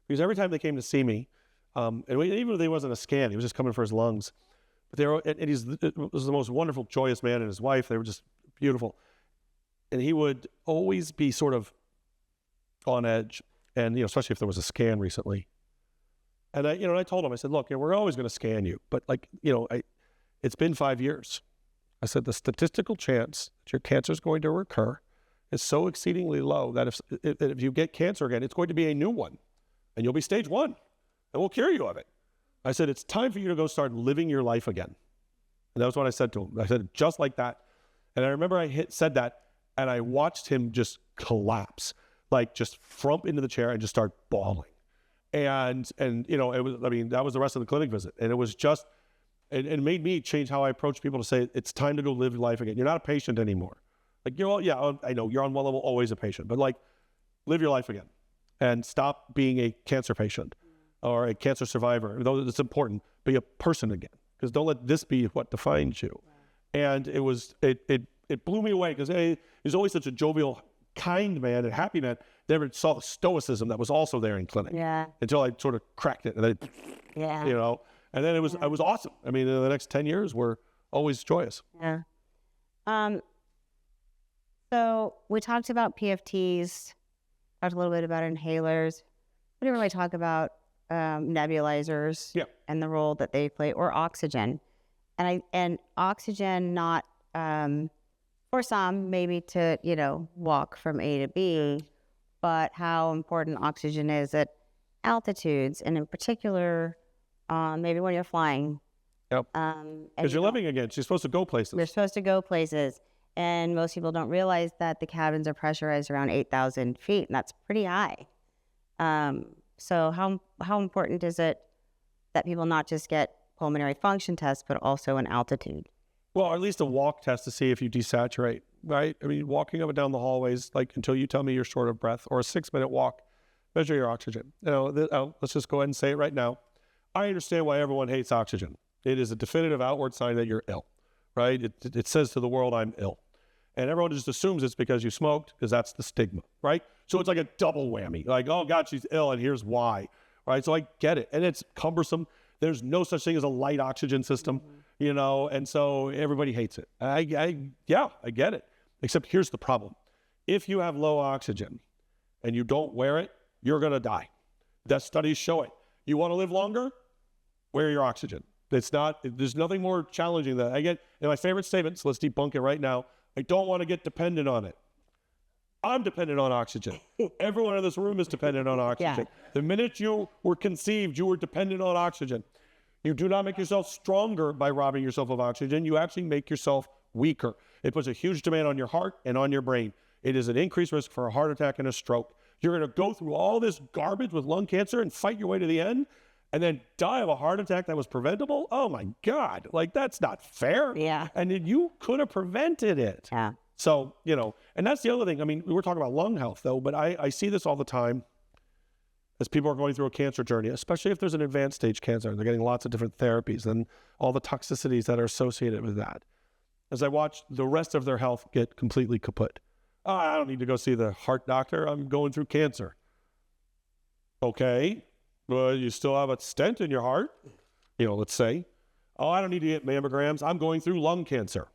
Because every time they came to see me, and even if they wasn't a scan, he was just coming for his lungs. But it was the most wonderful, joyous man and his wife. They were just beautiful. And he would always be sort of on edge, and especially if there was a scan recently. And I told him, I said, look, we're always going to scan you, but it's been 5 years. I said, the statistical chance that your cancer is going to recur is so exceedingly low that if you get cancer again, it's going to be a new one, and you'll be stage 1, and we'll cure you of it. I said, it's time for you to go start living your life again. And that was what I said to him. I said it just like that. And I remember I said that, and I watched him just collapse, like just frump into the chair and just start bawling. And it was, that was the rest of the clinic visit. And it was just, it made me change how I approach people to say, it's time to go live life again. You're not a patient anymore. Like, I know you're on one level, always a patient, but like, live your life again and stop being a cancer patient or a cancer survivor. Though it's important, be a person again, because don't let this be what defines you. And it blew me away, because he's always such a jovial, kind man and happy man. Never saw the stoicism that was also there in clinic. Yeah. Until I sort of cracked it, and then, and then it was awesome. I mean, the next 10 years were always joyous. Yeah. So we talked about PFTs, talked a little bit about inhalers. We didn't really talk about nebulizers and the role that they play, or oxygen. And oxygen, not for some maybe to walk from A to B, but how important oxygen is at altitudes, and in particular, maybe when you're flying. Yep. Because you're living again. You're supposed to go places. You're supposed to go places. And most people don't realize that the cabins are pressurized around 8,000 feet, and that's pretty high. So how important is it that people not just get pulmonary function tests, but also an altitude? Well, or at least a walk test to see if you desaturate, right? I mean, walking up and down the hallways, like until you tell me you're short of breath, or a 6-minute walk, measure your oxygen. Let's just go ahead and say it right now. I understand why everyone hates oxygen. It is a definitive outward sign that you're ill, right? It says to the world, I'm ill. And everyone just assumes it's because you smoked, because that's the stigma, right? So it's like a double whammy. Like, oh God, she's ill, and here's why, right? So I get it. And it's cumbersome. There's no such thing as a light oxygen system, and so everybody hates it. I get it. Except here's the problem. If you have low oxygen and you don't wear it, you're going to die. That studies show it. You want to live longer? Wear your oxygen. There's nothing more challenging than that. I get, in my favorite statements, let's debunk it right now. I don't want to get dependent on it. I'm dependent on oxygen. Everyone in this room is dependent on oxygen. Yeah. The minute you were conceived, you were dependent on oxygen. You do not make yourself stronger by robbing yourself of oxygen. You actually make yourself weaker. It puts a huge demand on your heart and on your brain. It is an increased risk for a heart attack and a stroke. You're going to go through all this garbage with lung cancer and fight your way to the end, and then die of a heart attack that was preventable? Oh my God, like that's not fair. Yeah. And you could have prevented it. Yeah. So, and that's the other thing. I mean, we were talking about lung health though, but I see this all the time as people are going through a cancer journey, especially if there's an advanced stage cancer and they're getting lots of different therapies and all the toxicities that are associated with that. As I watch the rest of their health get completely kaput. Oh, I don't need to go see the heart doctor. I'm going through cancer. Okay. Well, you still have a stent in your heart, let's say. Oh, I don't need to get mammograms. I'm going through lung cancer.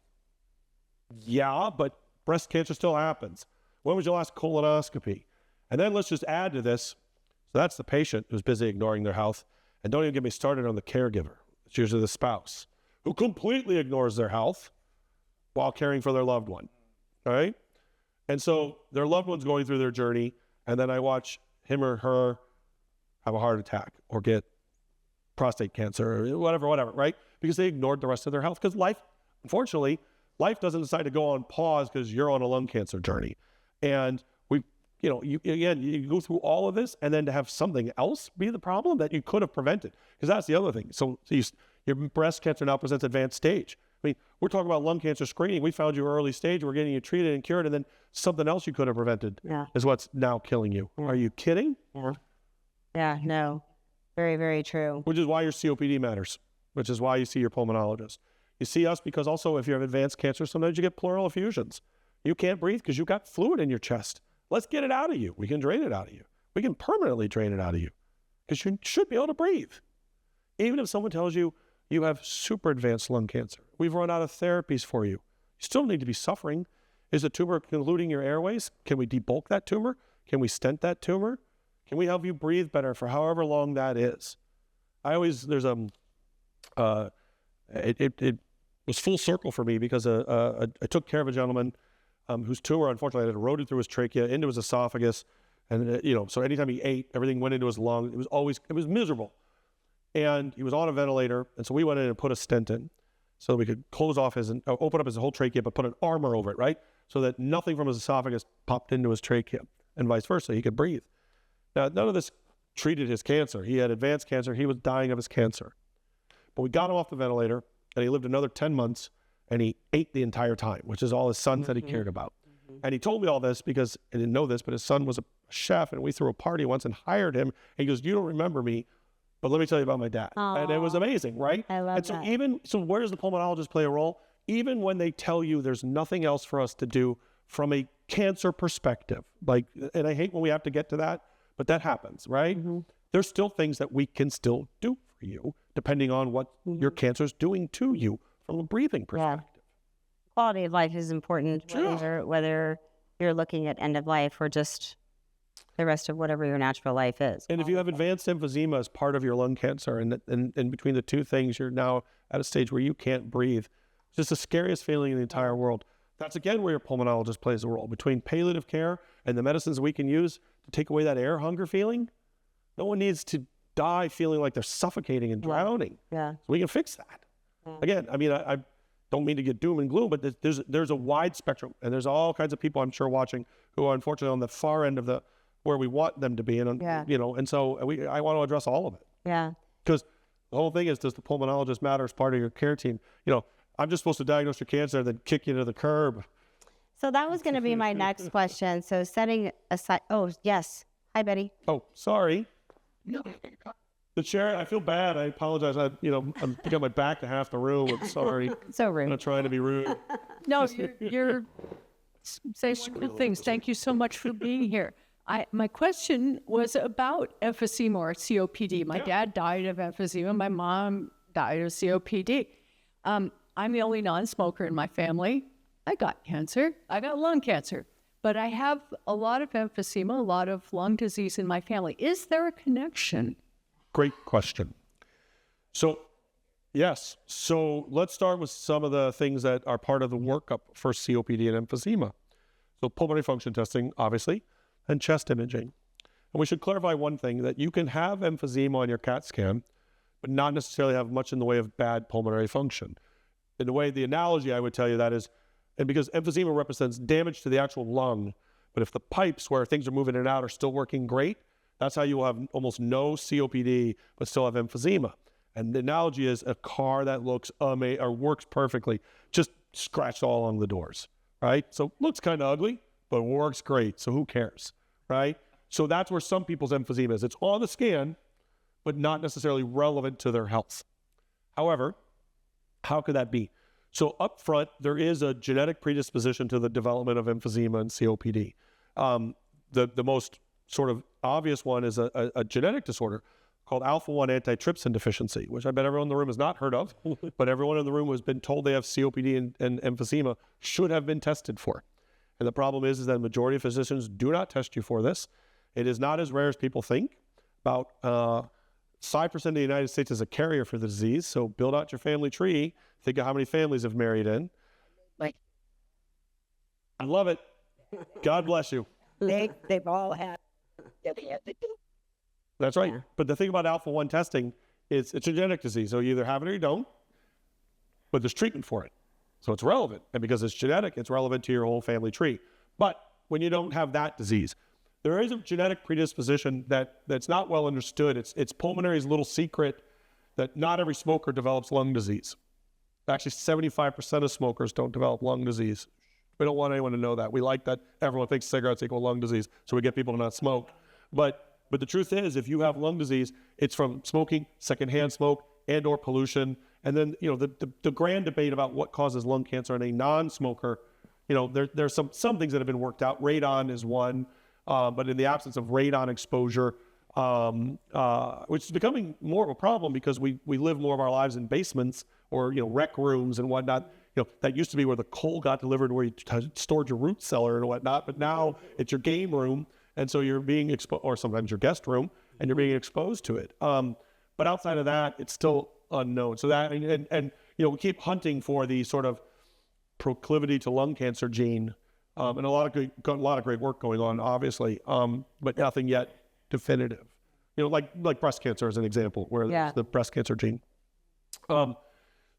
Yeah, but breast cancer still happens. When was your last colonoscopy? And then let's just add to this. So that's the patient who's busy ignoring their health. And don't even get me started on the caregiver. It's usually the spouse who completely ignores their health while caring for their loved one. All right? And so their loved one's going through their journey, and then I watch him or her have a heart attack or get prostate cancer or whatever, right? Because they ignored the rest of their health. Because unfortunately, life doesn't decide to go on pause because you're on a lung cancer journey. And you go through all of this, and then to have something else be the problem that you could have prevented. Because that's the other thing. So your breast cancer now presents advanced stage. I mean, we're talking about lung cancer screening. We found you early stage. We're getting you treated and cured, and then something else you could have prevented is what's now killing you. Are you kidding? Yeah, no. Very, very true. Which is why your COPD matters, which is why you see your pulmonologist. You see us because also if you have advanced cancer, sometimes you get pleural effusions. You can't breathe because you've got fluid in your chest. Let's get it out of you. We can drain it out of you. We can permanently drain it out of you because you should be able to breathe. Even if someone tells you you have super advanced lung cancer, we've run out of therapies for you. You still need to be suffering. Is the tumor occluding your airways? Can we debulk that tumor? Can we stent that tumor? Can we help you breathe better for however long that is? It was full circle for me because I took care of a gentleman whose tumor, unfortunately, had eroded through his trachea into his esophagus. And, so anytime he ate, everything went into his lung. It was miserable. And he was on a ventilator. And so we went in and put a stent in so that we could close off open up his whole trachea, but put an armor over it, right? So that nothing from his esophagus popped into his trachea and vice versa. He could breathe. Now, none of this treated his cancer. He had advanced cancer. He was dying of his cancer. But we got him off the ventilator, and he lived another 10 months, and he ate the entire time, which is all his son said he cared about. And he told me all this because I didn't know this, but his son was a chef, and we threw a party once and hired him. And he goes, "You don't remember me, but let me tell you about my dad." Aww. And it was amazing, right? I love and so that. so where does the pulmonologist play a role? Even when they tell you there's nothing else for us to do from a cancer perspective, and I hate when we have to get to that, but that happens, right? There's still things that we can still do for you, depending on what your cancer's doing to you from a breathing perspective. Yeah. Quality of life is important, whether you're looking at end of life or just the rest of whatever your natural life is. And if you have advanced emphysema as part of your lung cancer, and between the two things, you're now at a stage where you can't breathe. It's just the scariest feeling in the entire world. That's again where your pulmonologist plays a role. Between palliative care and the medicines we can use to take away that air hunger feeling, no one needs to die feeling like they're suffocating and drowning. Yeah. So we can fix that. Again, I mean, I don't mean to get doom and gloom, but there's a wide spectrum, and there's all kinds of people I'm sure watching who are unfortunately on the far end of where we want them to be, and and so I want to address all of it. Yeah. Because the whole thing is, does the pulmonologist matter as part of your care team? I'm just supposed to diagnose your cancer and then kick you to the curb. So that was going to be my next question. So setting aside, oh yes, hi Betty. Oh, sorry. The chair, I feel bad. I apologize. I got my back to half the room. I'm sorry. So rude. I'm not trying to be rude. No, you're saying wonderful things. Thank you so much for being here. My question was about emphysema or COPD. My dad died of emphysema. My mom died of COPD. I'm the only non-smoker in my family. I got cancer. I got lung cancer. But I have a lot of emphysema, a lot of lung disease in my family. Is there a connection? Great question. So, yes. So let's start with some of the things that are part of the workup for COPD and emphysema. So pulmonary function testing, obviously, and chest imaging. And we should clarify one thing, that you can have emphysema on your CAT scan, but not necessarily have much in the way of bad pulmonary function. In the way, the analogy I would tell you that is, and because emphysema represents damage to the actual lung, but if the pipes where things are moving in and out are still working great, that's how you will have almost no COPD, but still have emphysema. And the analogy is a car that looks amazing or works perfectly, just scratched all along the doors, right? So looks kind of ugly, but works great. So who cares, right? So that's where some people's emphysema is. It's on the scan, but not necessarily relevant to their health. However, how could that be? So up front, there is a genetic predisposition to the development of emphysema and COPD. The most sort of obvious one is a genetic disorder called alpha-1 antitrypsin deficiency, which I bet everyone in the room has not heard of, but everyone in the room who has been told they have COPD and emphysema should have been tested for. And the problem is that the majority of physicians do not test you for this. It is not as rare as people think. About 5% of the United States is a carrier for the disease, so build out your family tree. Think of how many families have married in. I love it. God bless you. They've all had. That's right. Yeah. But the thing about alpha-1 testing is it's a genetic disease. So you either have it or you don't, but there's treatment for it. So it's relevant. And because it's genetic, it's relevant to your whole family tree. But when you don't have that disease, there is a genetic predisposition that's not well understood. It's pulmonary's little secret that not every smoker develops lung disease. Actually, 75% of smokers don't develop lung disease. We don't want anyone to know that. We like that everyone thinks cigarettes equal lung disease, so we get people to not smoke. But the truth is, if you have lung disease, it's from smoking, secondhand smoke, and or pollution, And then, you know, the grand debate about what causes lung cancer in a non-smoker, you know, there's some things that have been worked out. Radon is one, but in the absence of radon exposure, which is becoming more of a problem because we live more of our lives in basements or, you know, rec rooms and whatnot. You know, that used to be where the coal got delivered, where you stored your root cellar and whatnot, but now it's your game room. And so you're being exposed, or sometimes your guest room, and you're being exposed to it. But outside of that, it's still unknown. So that, and you know, we keep hunting for the sort of proclivity to lung cancer gene, and a lot of great work going on, obviously, but nothing yet definitive. You know, like breast cancer as an example, where there's the breast cancer gene.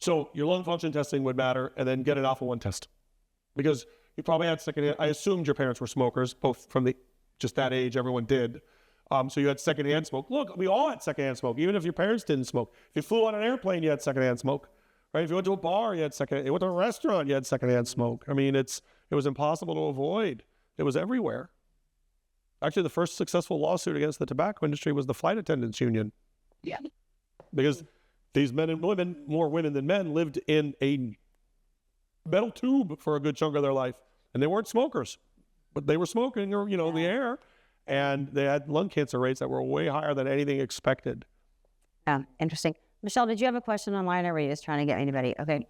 So your lung function testing would matter, and then get an alpha-1 test, because you probably had secondhand. I assumed your parents were smokers, both from just that age. Everyone did. So you had secondhand smoke. Look, we all had secondhand smoke, even if your parents didn't smoke. If you flew on an airplane, you had secondhand smoke, right? If you went to a bar, you had secondhand. You went to a restaurant, you had secondhand smoke. I mean, it was impossible to avoid. It was everywhere. Actually, the first successful lawsuit against the tobacco industry was the flight attendants union. Yeah. Because these men and women, more women than men, lived in a metal tube for a good chunk of their life, and they weren't smokers, but they were smoking, or, you know, the air. And they had lung cancer rates that were way higher than anything expected. Yeah, interesting. Michelle, did you have a question online, or were you just trying to get anybody? Okay.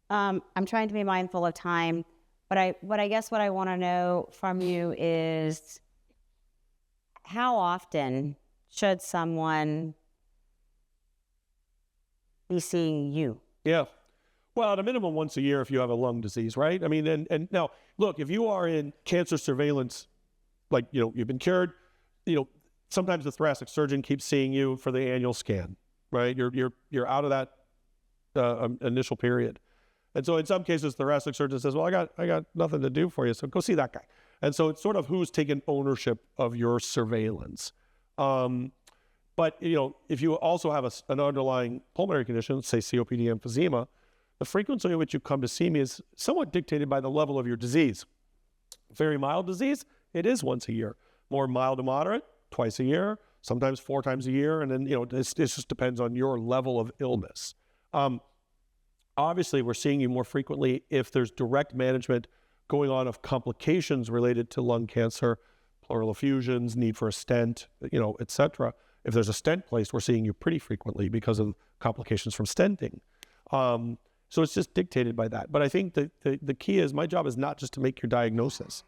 I'm trying to be mindful of time, but I guess what I want to know from you is, how often should someone be seeing you? Yeah. Well, at a minimum once a year if you have a lung disease, right? I mean, and now, look, if you are in cancer surveillance, like, you know, you've been cured, you know, sometimes the thoracic surgeon keeps seeing you for the annual scan, right? You're out of that initial period. And so in some cases, the thoracic surgeon says, well, I got nothing to do for you, so go see that guy. And so it's sort of who's taken ownership of your surveillance. But, you know, if you also have an underlying pulmonary condition, say COPD, emphysema, the frequency in which you come to see me is somewhat dictated by the level of your disease. Very mild disease, it is once a year. More mild to moderate, twice a year, sometimes 4 times a year. And then, you know, it just depends on your level of illness. Obviously, we're seeing you more frequently if there's direct management going on of complications related to lung cancer, pleural effusions, need for a stent, you know, et cetera. If there's a stent placed, we're seeing you pretty frequently because of complications from stenting. So it's just dictated by that. But I think the key is, my job is not just to make your diagnosis.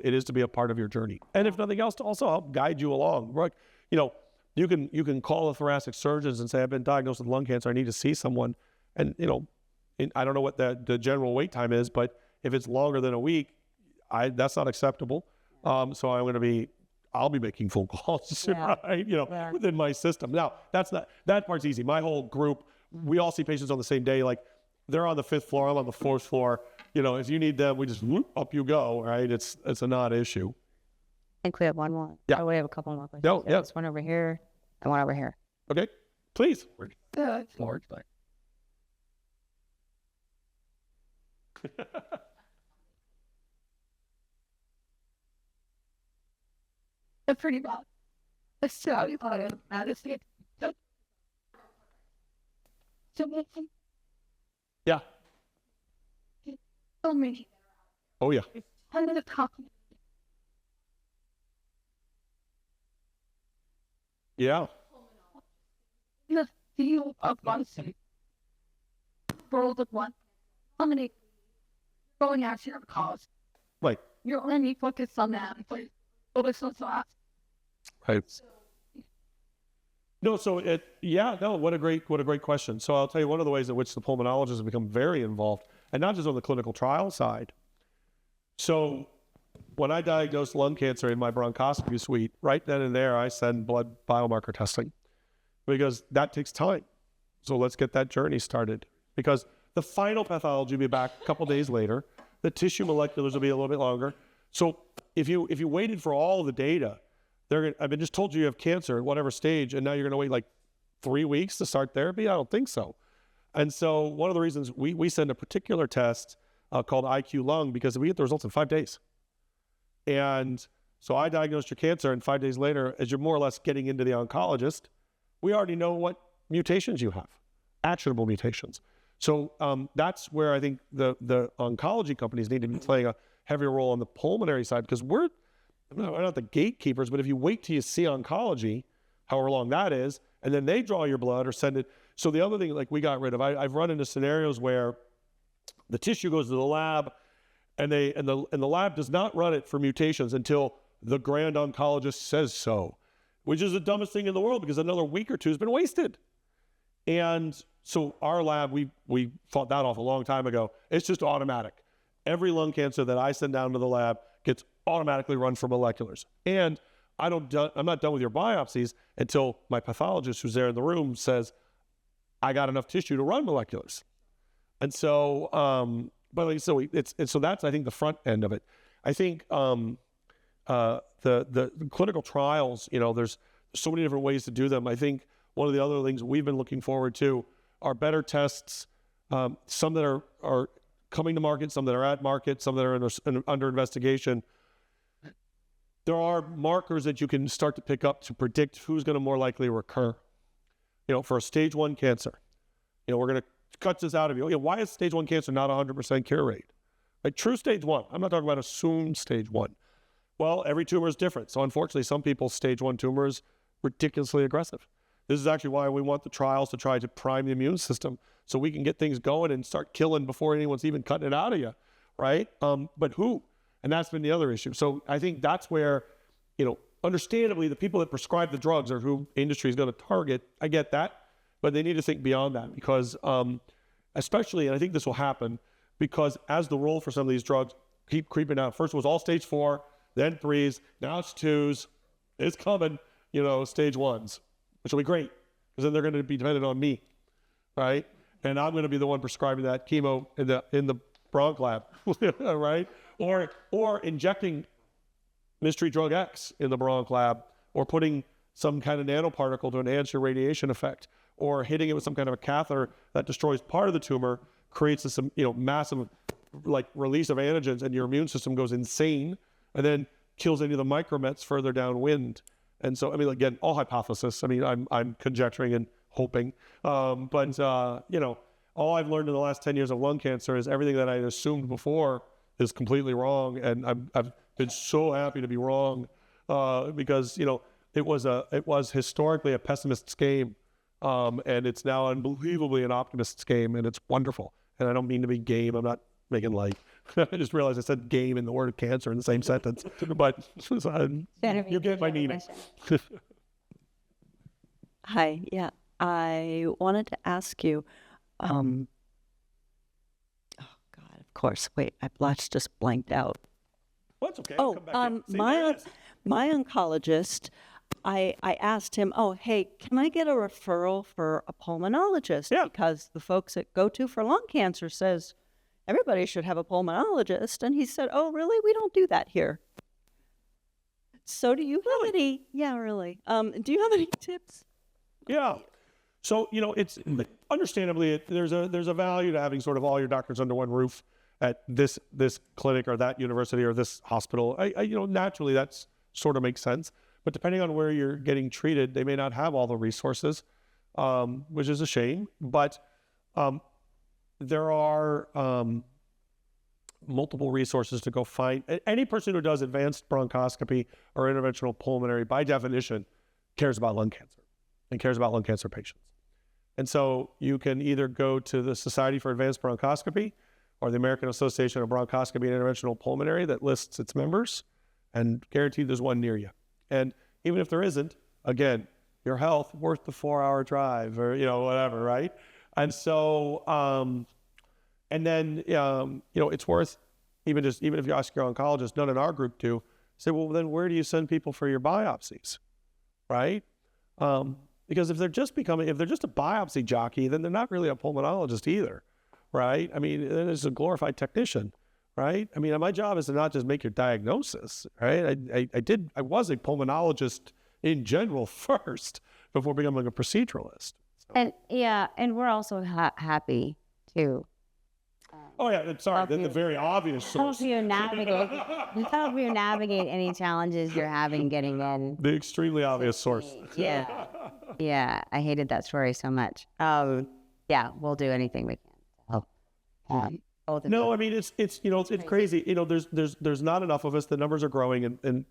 It is to be a part of your journey. And if nothing else, to also help guide you along. Right? You know, you can call the thoracic surgeons and say, I've been diagnosed with lung cancer, I need to see someone. And, you know, I don't know what the general wait time is, but if it's longer than a week, that's not acceptable. So I'll be making phone calls, right? You know, within my system. Now, that part's easy. My whole group, we all see patients on the same day. Like, they're on the 5th floor, I'm on the 4th floor. You know, if you need them, we just whoop, up you go, right? It's a non-issue. I think we have one more. Yeah. Oh, we have a couple more questions. No, yeah. This one over here and one over here. Okay, please. Lord, like. Pretty well. Let's tell you about it. Yeah. So many. Oh, yeah. Under the top. Yeah. The field of one city. World of one. How many going after your cause? Right. You're only focused on that. Focus on that. Right. No, so what a great question. So I'll tell you one of the ways in which the pulmonologists have become very involved, and not just on the clinical trial side. So when I diagnosed lung cancer in my bronchoscopy suite, right then and there, I send blood biomarker testing, because that takes time. So let's get that journey started, because the final pathology will be back a couple days later. The tissue moleculars will be a little bit longer. So if you waited for all the data, I've been just told you have cancer at whatever stage, and now you're going to wait like 3 weeks to start therapy? I don't think so. And so one of the reasons we send a particular test called IQ Lung, because we get the results in 5 days. And so I diagnosed your cancer, and 5 days later, as you're more or less getting into the oncologist, we already know what mutations you have. actionable mutations. So that's where I think the oncology companies need to be playing a heavier role on the pulmonary side, because we're not the gatekeepers, but if you wait till you see oncology, however long that is, and then they draw your blood or send it. So the other thing, like we got rid of, I've run into scenarios where the tissue goes to the lab, and the lab does not run it for mutations until the grand oncologist says so, which is the dumbest thing in the world, because another week or two has been wasted. And so our lab, we fought that off a long time ago. It's just automatic. Every lung cancer that I send down to the lab gets automatically run for moleculars. And I'm not done with your biopsies until my pathologist who's there in the room says, I got enough tissue to run moleculars. And so, so that's, I think, the front end of it. I think the clinical trials, there's so many different ways to do them. I think one of the other things we've been looking forward to are better tests, some that are coming to market, some that are at market, some that are under investigation. There are markers that you can start to pick up to predict who's going to more likely recur. For a stage 1 cancer, we're going to cut this out of you. Why is stage 1 cancer not 100% cure rate? Like true stage 1. I'm not talking about assumed stage 1. Well, every tumor is different. So unfortunately, some people's stage 1 tumor is ridiculously aggressive. This is actually why we want the trials to try to prime the immune system so we can get things going and start killing before anyone's even cutting it out of you, right? But who? And that's been the other issue. So I think that's where, understandably, the people that prescribe the drugs are who industry is going to target. I get that, but they need to think beyond that, because especially, and I think this will happen, because as the role for some of these drugs keep creeping out, first it was all stage 4, then 3s, now it's 2s, it's coming, stage 1s, which will be great, because then they're going to be dependent on me, right? And I'm going to be the one prescribing that chemo in the bronch lab, right? Or injecting mystery drug X in the bronch lab, or putting some kind of nanoparticle to enhance your radiation effect, or hitting it with some kind of a catheter that destroys part of the tumor, creates this massive release of antigens, and your immune system goes insane, and then kills any of the micromets further downwind. And so, again, all hypothesis. I'm conjecturing and hoping, but all I've learned in the last 10 years of lung cancer is everything that I assumed before is completely wrong, and I've been so happy to be wrong, because it was historically a pessimist's game, and it's now unbelievably an optimist's game, and it's wonderful. And I don't mean to be game. I'm not making light. I just realized I said game and the word cancer in the same sentence, but you get my meaning. Hi, yeah, I wanted to ask you, oh God, of course, wait, I just blanked out. Well, that's okay. Oh, my oncologist, I asked him, hey, can I get a referral for a pulmonologist? Yeah. Because the folks that go to for lung cancer says everybody should have a pulmonologist. And he said, oh, really? We don't do that here. So do you have any? Yeah, really. Do you have any tips? Yeah. So, it's understandably, there's a value to having sort of all your doctors under one roof at this clinic or that university or this hospital. Naturally that's sort of makes sense, but depending on where you're getting treated, they may not have all the resources, which is a shame, but there are multiple resources to go find. Any person who does advanced bronchoscopy or interventional pulmonary, by definition, cares about lung cancer and cares about lung cancer patients. And so you can either go to the Society for Advanced Bronchoscopy or the American Association of Bronchoscopy and Interventional Pulmonary that lists its members, and guaranteed there's one near you. And even if there isn't, again, your health worth the 4-hour drive, or whatever, right? And so, and then it's worth even if you ask your oncologist, none in our group do. Say, well, then where do you send people for your biopsies, right? Because if they're just a biopsy jockey, then they're not really a pulmonologist either, right? Then it's a glorified technician, right? My job is to not just make your diagnosis, right? I was a pulmonologist in general first before becoming a proceduralist. So. And we're also happy to. Oh yeah, sorry, the very obvious source. Help you navigate any challenges you're having getting in. The extremely obvious source. Yeah, I hated that story so much. yeah, we'll do anything we can to help. Both of No, you. I mean, it's crazy. There's not enough of us. The numbers are growing in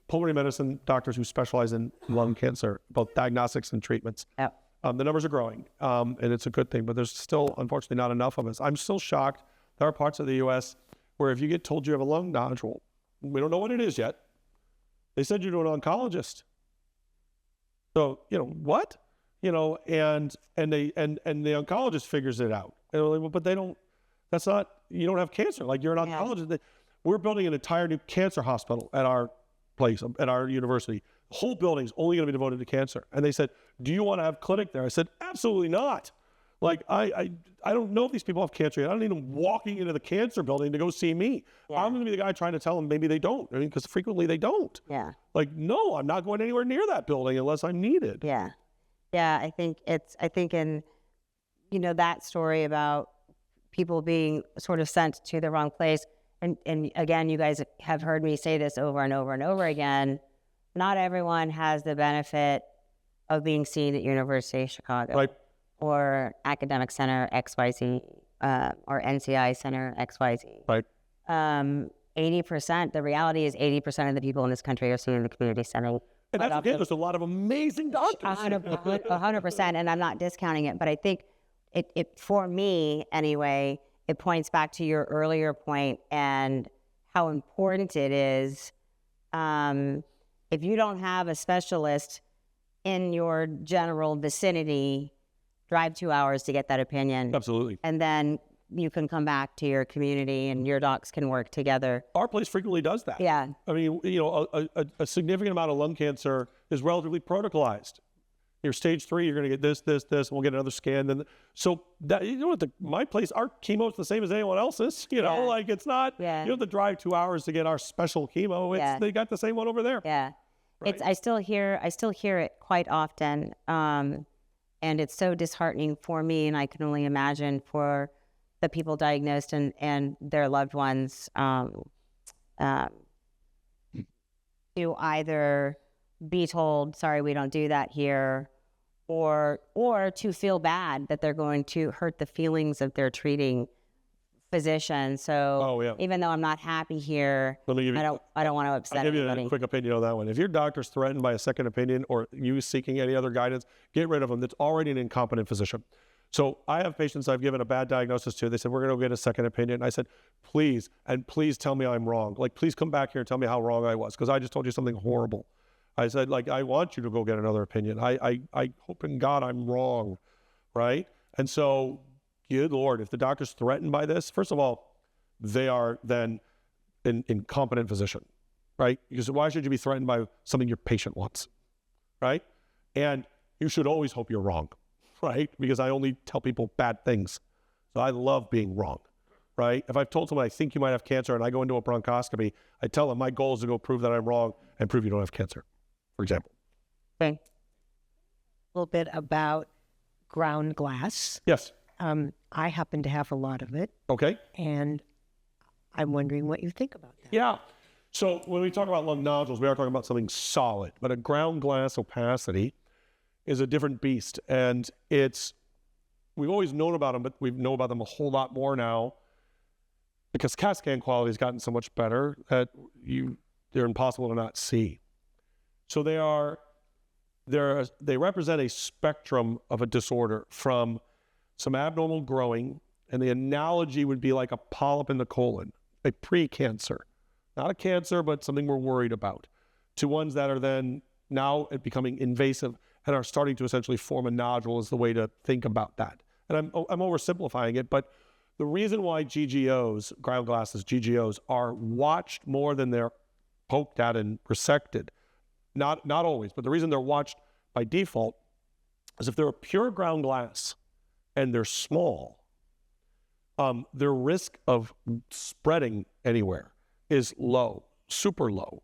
pulmonary medicine doctors who specialize in lung cancer, both diagnostics and treatments. Yep. The numbers are growing, and it's a good thing, but there's still, unfortunately, not enough of us. I'm still shocked. There are parts of the U.S. where if you get told you have a lung nodule, we don't know what it is yet. They send you to an oncologist. So, what? And the oncologist figures it out. And they're like, well, but they don't, that's not, you don't have cancer. Like, you're an oncologist. We're building an entire new cancer hospital at our place, at our university. The whole building's only going to be devoted to cancer. And they said, do you want to have clinic there? I said, absolutely not. Like, I don't know if these people have cancer yet. I don't need them walking into the cancer building to go see me. Yeah. I'm going to be the guy trying to tell them maybe they don't. I mean, because frequently they don't. Yeah. Like, no, I'm not going anywhere near that building unless I'm needed. Yeah. Yeah, I think in, that story about people being sort of sent to the wrong place, and again, you guys have heard me say this over and over and over again, not everyone has the benefit of being seen at University of Chicago. Right. Or Academic Center XYZ, or NCI Center XYZ. Right. 80%, the reality is 80% of the people in this country are seen in the community setting. And that's okay. There's a lot of amazing doctors. 100%, and I'm not discounting it, but I think it for me anyway, it points back to your earlier point and how important it is. If you don't have a specialist in your general vicinity, drive 2 hours to get that opinion. Absolutely. And then you can come back to your community and your docs can work together. Our place frequently does that. Yeah. I mean, a significant amount of lung cancer is relatively protocolized. You're stage 3, you're going to get this, and we'll get another scan. Then, so that, my place, our chemo is the same as anyone else's. Like, it's not, you have to drive 2 hours to get our special chemo. They got the same one over there. Yeah. Right? I still hear it quite often. And it's so disheartening for me, and I can only imagine for the people diagnosed and their loved ones, to either be told, sorry, we don't do that here, or to feel bad that they're going to hurt the feelings of their treating physician. So even though I'm not happy here, I don't want to upset I'll give anybody. you a quick opinion on that one. If your doctor's threatened by a second opinion or you seeking any other guidance, get rid of them. That's already an incompetent physician. So I have patients I've given a bad diagnosis to. They said, we're going to go get a second opinion. I said, please tell me I'm wrong. Like, please come back here and tell me how wrong I was, because I just told you something horrible. I said, like, I want you to go get another opinion. I hope in God I'm wrong, right? And so, good Lord, if the doctor's threatened by this, first of all, they are then an incompetent physician, right? Because why should you be threatened by something your patient wants, right? And you should always hope you're wrong, right? Because I only tell people bad things. So I love being wrong, right? If I've told someone I think you might have cancer and I go into a bronchoscopy, I tell them my goal is to go prove that I'm wrong and prove you don't have cancer, for example. Okay. A little bit about ground glass. Yes. I happen to have a lot of it, Okay. and I'm wondering what you think about that. Yeah. So when we talk about lung nodules, we are talking about something solid, but a ground glass opacity is a different beast. And we've always known about them, but we know about them a whole lot more now because CAT scan quality has gotten so much better that they're impossible to not see. So they represent a spectrum of a disorder from some abnormal growing, and the analogy would be like a polyp in the colon, a pre-cancer, not a cancer, but something we're worried about, to ones that are then now becoming invasive and are starting to essentially form a nodule is the way to think about that. And I'm oversimplifying it, but the reason why GGOs, ground glasses, GGOs, are watched more than they're poked at and resected, not always, but the reason they're watched by default is if they're a pure ground glass and they're small, their risk of spreading anywhere is low, super low.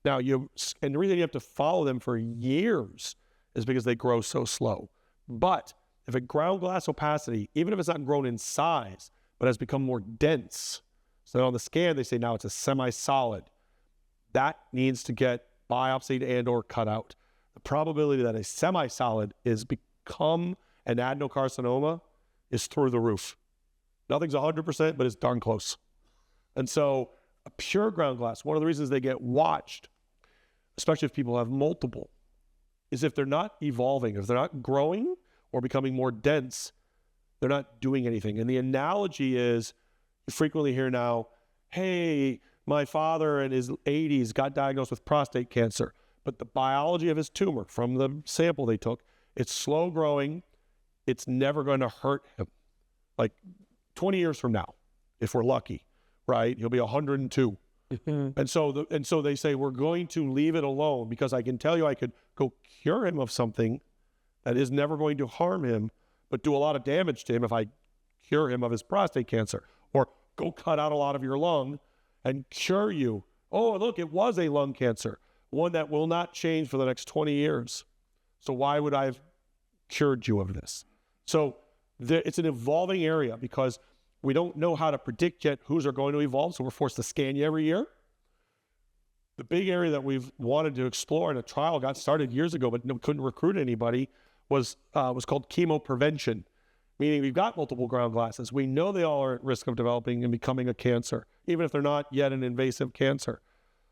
Now, and the reason you have to follow them for years is because they grow so slow. But if a ground glass opacity, even if it's not grown in size, but has become more dense, so on the scan they say now it's a semi-solid, that needs to get biopsied and or cut out. The probability that a semi-solid is become and adenocarcinoma is through the roof. Nothing's 100%, but it's darn close. And so a pure ground glass, one of the reasons they get watched, especially if people have multiple, is if they're not evolving, if they're not growing or becoming more dense, they're not doing anything. And the analogy is, you frequently hear now, hey, my father in his 80s got diagnosed with prostate cancer, but the biology of his tumor from the sample they took, it's slow growing, it's never going to hurt him. Like 20 years from now, if we're lucky, right? He'll be 102. And so they say, we're going to leave it alone because I can tell you I could go cure him of something that is never going to harm him, but do a lot of damage to him if I cure him of his prostate cancer, or go cut out a lot of your lung and cure you. Oh, look, it was a lung cancer, one that will not change for the next 20 years. So why would I have cured you of this? So it's an evolving area because we don't know how to predict yet who's are going to evolve, so we're forced to scan you every year. The big area that we've wanted to explore, and a trial got started years ago, but couldn't recruit anybody, was called chemoprevention, meaning we've got multiple ground glasses. We know they all are at risk of developing and becoming a cancer, even if they're not yet an invasive cancer.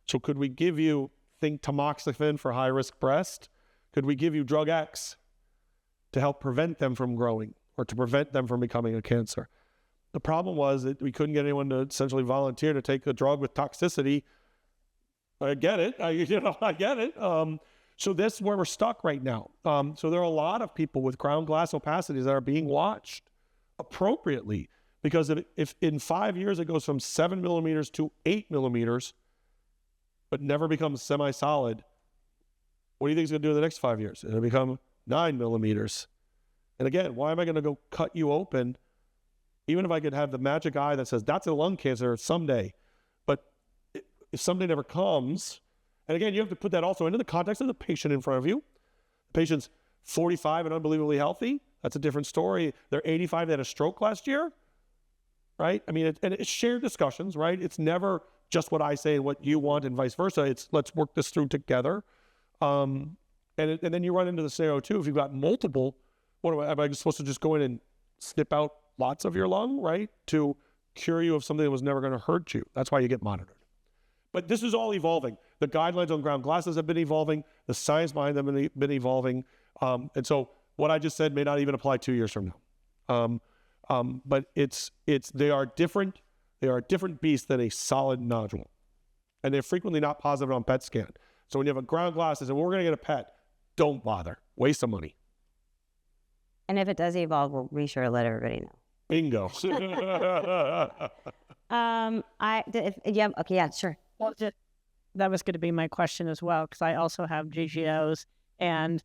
So could we give you, think tamoxifen for high-risk breast? Could we give you drug X to help prevent them from growing or to prevent them from becoming a cancer? The problem was that we couldn't get anyone to essentially volunteer to take a drug with toxicity. I get it. I get it. So this is where we're stuck right now. So there are a lot of people with ground glass opacities that are being watched appropriately, because if in 5 years it goes from 7 millimeters to 8 millimeters, but never becomes semi-solid, what do you think it's going to do in the next 5 years? It'll become 9 millimeters. And again, why am I going to go cut you open, even if I could have the magic eye that says that's a lung cancer someday? But if someday never comes, and again, you have to put that also into the context of the patient in front of you. The patient's 45 and unbelievably healthy. That's a different story. They're 85, they had a stroke last year, right? I mean, and it's shared discussions, right? It's never just what I say and what you want and vice versa. It's let's work this through together. And then you run into the scenario too, if you've got multiple, am I supposed to just go in and snip out lots of your lung, right? To cure you of something that was never going to hurt you. That's why you get monitored. But this is all evolving. The guidelines on ground glasses have been evolving. The science behind them have been evolving. And so what I just said may not even apply 2 years from now. But they are different. They are a different beast than a solid nodule. And they're frequently not positive on PET scan. So when you have a ground glass and say, well, we're going to get a PET, don't bother. Waste of money. And if it does evolve, we'll be sure to let everybody know. Bingo. Yeah, sure. Well, that was going to be my question as well, because I also have GGOs. And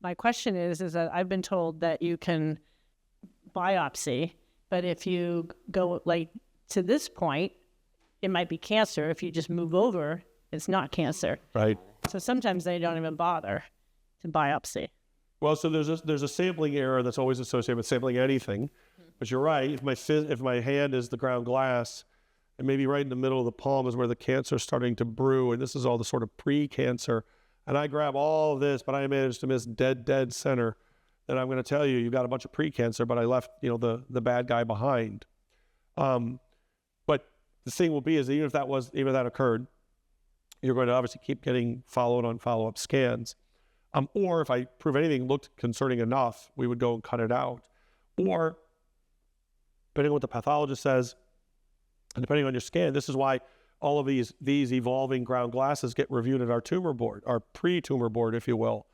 my question is that I've been told that you can biopsy, but if you go like to this point, it might be cancer. If you just move over, it's not cancer. Right. So sometimes they don't even bother to biopsy. Well, so there's a sampling error that's always associated with sampling anything. But you're right. If my hand is the ground glass, and maybe right in the middle of the palm is where the cancer is starting to brew, and this is all the sort of pre-cancer, and I grab all of this, but I managed to miss dead center, then I'm going to tell you, you've got a bunch of pre-cancer, but I left, the bad guy behind. But the thing will be is even if that occurred, you're going to obviously keep getting follow-up scans. Or if I prove anything looked concerning enough, we would go and cut it out. Or, depending on what the pathologist says, and depending on your scan, this is why all of these evolving ground glasses get reviewed at our tumor board, our pre-tumor board, if you will.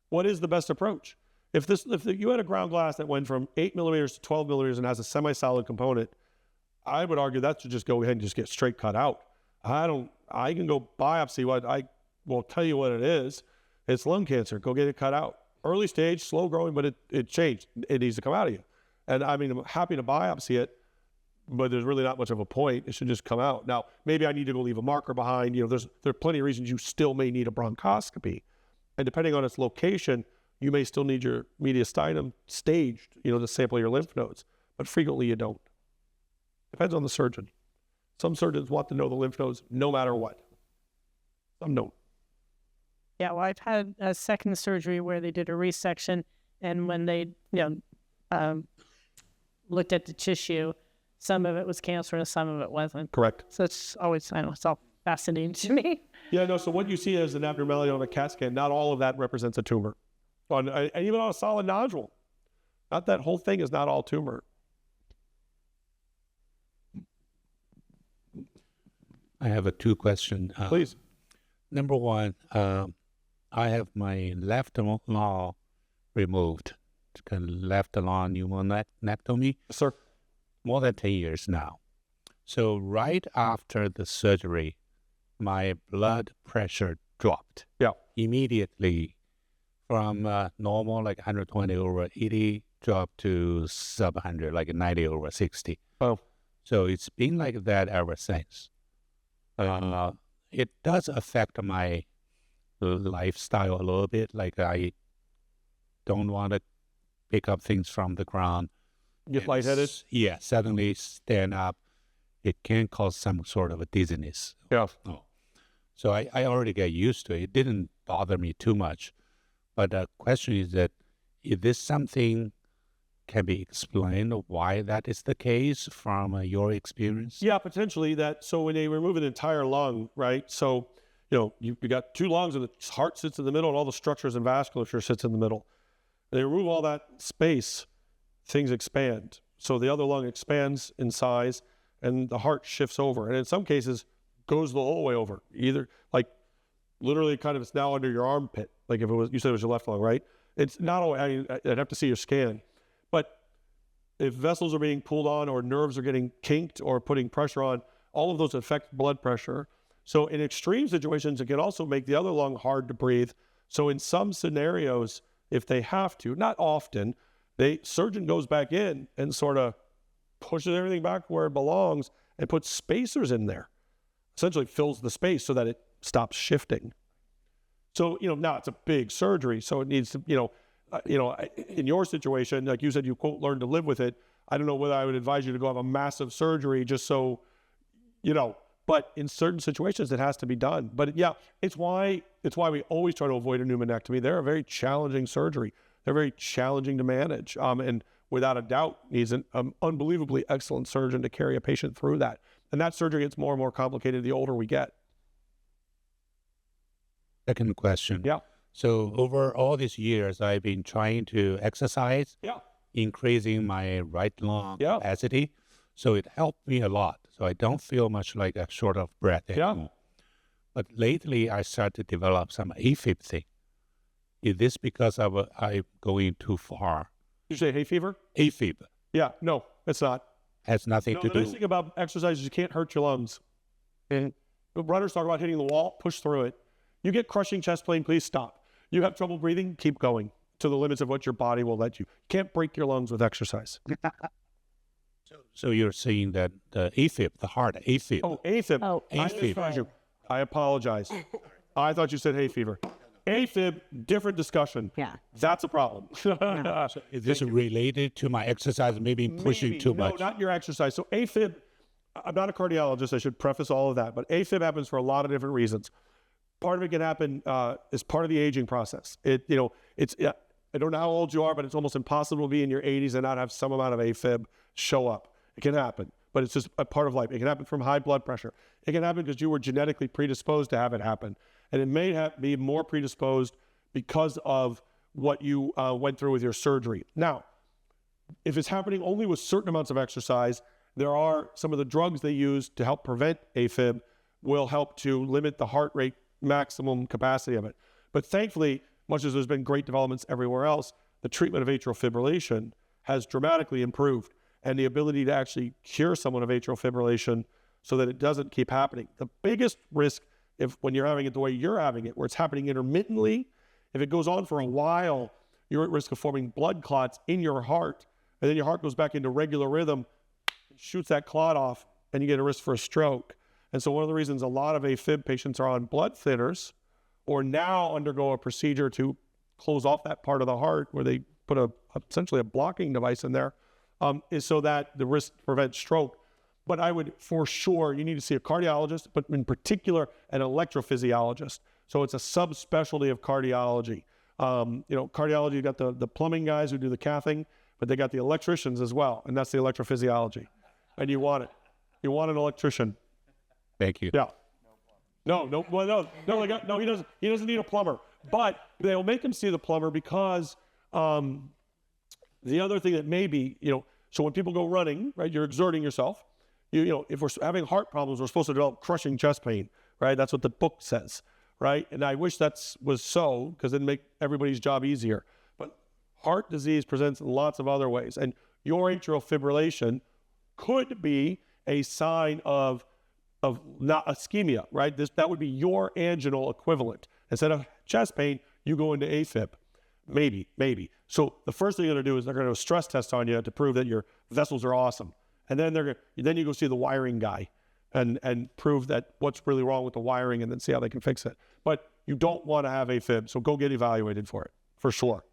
What is the best approach? If you had a ground glass that went from 8 millimeters to 12 millimeters and has a semi-solid component, I would argue that should just go ahead and just get straight cut out. I can go biopsy what I will tell you what it is. It's lung cancer. Go get it cut out. Early stage, slow growing, but it changed. It needs to come out of you. And I mean, I'm happy to biopsy it, but there's really not much of a point. It should just come out. Now, maybe I need to go leave a marker behind. There are plenty of reasons you still may need a bronchoscopy. And depending on its location, you may still need your mediastinum staged, to sample your lymph nodes. But frequently you don't. Depends on the surgeon. Some surgeons want to know the lymph nodes no matter what. Some don't. Yeah, well, I've had a second surgery where they did a resection, And when they, looked at the tissue, some of it was cancerous, some of it wasn't. Correct. So it's always, I don't know, it's all fascinating to me. Yeah, no, so what you see as an abnormality on a CAT scan, not all of that represents a tumor. And even on a solid nodule, not that whole thing is not all tumor. I have a two question. Please. Number one, I have my left lung removed, left lung pneumonectomy, Sir. more than 10 years now. So right after the surgery, my blood pressure dropped. Yeah. Immediately from normal, like 120 over 80, dropped to sub 100, like 90 over 60. Oh. So it's been like that ever since. It does affect my lifestyle a little bit. Like I don't want to pick up things from the ground. Get lightheaded? Yeah, suddenly stand up. It can cause some sort of a dizziness. Yeah. Oh. So I already get used to it. It didn't bother me too much. But the question is that, is this something can be explained why that is the case from your experience? Yeah, potentially that. So when they remove an entire lung, right? So, you got two lungs and the heart sits in the middle and all the structures and vasculature sits in the middle. They remove all that space, things expand. So the other lung expands in size and the heart shifts over. And in some cases, goes the whole way over. Either like literally kind of it's now under your armpit. Like if it was, you said it was your left lung, right? It's not always, I'd have to see your scan. But if vessels are being pulled on or nerves are getting kinked or putting pressure on, all of those affect blood pressure. So in extreme situations, it can also make the other lung hard to breathe. So in some scenarios, if they have to, not often, surgeon goes back in and sort of pushes everything back where it belongs and puts spacers in there. Essentially fills the space so that it stops shifting. So, now it's a big surgery, so it needs to, in your situation, like you said, you quote, learn to live with it. I don't know whether I would advise you to go have a massive surgery just so, but in certain situations it has to be done. But yeah, it's why we always try to avoid a pneumonectomy. They're a very challenging surgery. They're very challenging to manage. And without a doubt needs an unbelievably excellent surgeon to carry a patient through that. And that surgery gets more and more complicated the older we get. Second question. Yeah. So over all these years, I've been trying to exercise, increasing my right lung capacity. So it helped me a lot. So I don't feel much like a short of breath anymore. But lately, I started to develop some AFib thing. Is this because I'm going too far? Did you say hay fever? AFib. Yeah, no, it's not. Has nothing to The do. nice thing about exercise is you can't hurt your lungs. And runners talk about hitting the wall, push through it. You get crushing chest pain, please stop. You have trouble breathing, keep going to the limits of what your body will let you. You can't break your lungs with exercise. So you're saying that the AFib, the heart AFib. Oh, AFib. Oh, AFib. I apologize. I thought you said hay fever. AFib, different discussion. Yeah. That's a problem. Is this related to my exercise, maybe pushing too much? No, not your exercise. So AFib, I'm not a cardiologist. I should preface all of that. But AFib happens for a lot of different reasons. Part of it can happen as part of the aging process. I don't know how old you are, but it's almost impossible to be in your 80s and not have some amount of AFib show up. It can happen, but it's just a part of life. It can happen from high blood pressure. It can happen because you were genetically predisposed to have it happen. And it may be more predisposed because of what you went through with your surgery. Now, if it's happening only with certain amounts of exercise, there are some of the drugs they use to help prevent AFib will help to limit the heart rate maximum capacity of it. But thankfully, much as there's been great developments everywhere else, the treatment of atrial fibrillation has dramatically improved, and the ability to actually cure someone of atrial fibrillation so that it doesn't keep happening. The biggest risk when you're having it the way you're having it, where it's happening intermittently, if it goes on for a while, you're at risk of forming blood clots in your heart, and then your heart goes back into regular rhythm, shoots that clot off, and you get a risk for a stroke. And so one of the reasons a lot of AFib patients are on blood thinners or now undergo a procedure to close off that part of the heart where they put essentially a blocking device in there, is so that the risk prevents stroke. But I would, for sure, you need to see a cardiologist, but in particular, an electrophysiologist. So it's a subspecialty of cardiology Cardiology, you got the plumbing guys who do the cathing, but they got the electricians as well, and that's the electrophysiology. And you want it. You want an electrician. Thank you. Yeah. No, he doesn't need a plumber. But they'll make him see the plumber because the other thing that may be, so when people go running, right, you're exerting yourself. If we're having heart problems, we're supposed to develop crushing chest pain, right? That's what the book says, right? And I wish that was so, because it'd make everybody's job easier. But heart disease presents in lots of other ways. And your atrial fibrillation could be a sign of not ischemia, right? That would be your anginal equivalent. Instead of chest pain, you go into AFib. Maybe. So the first thing they're going to do is they're going to do a stress test on you to prove that your vessels are awesome. And then then you go see the wiring guy and prove that what's really wrong with the wiring, and then see how they can fix it. But you don't want to have AFib, so go get evaluated for it, for sure.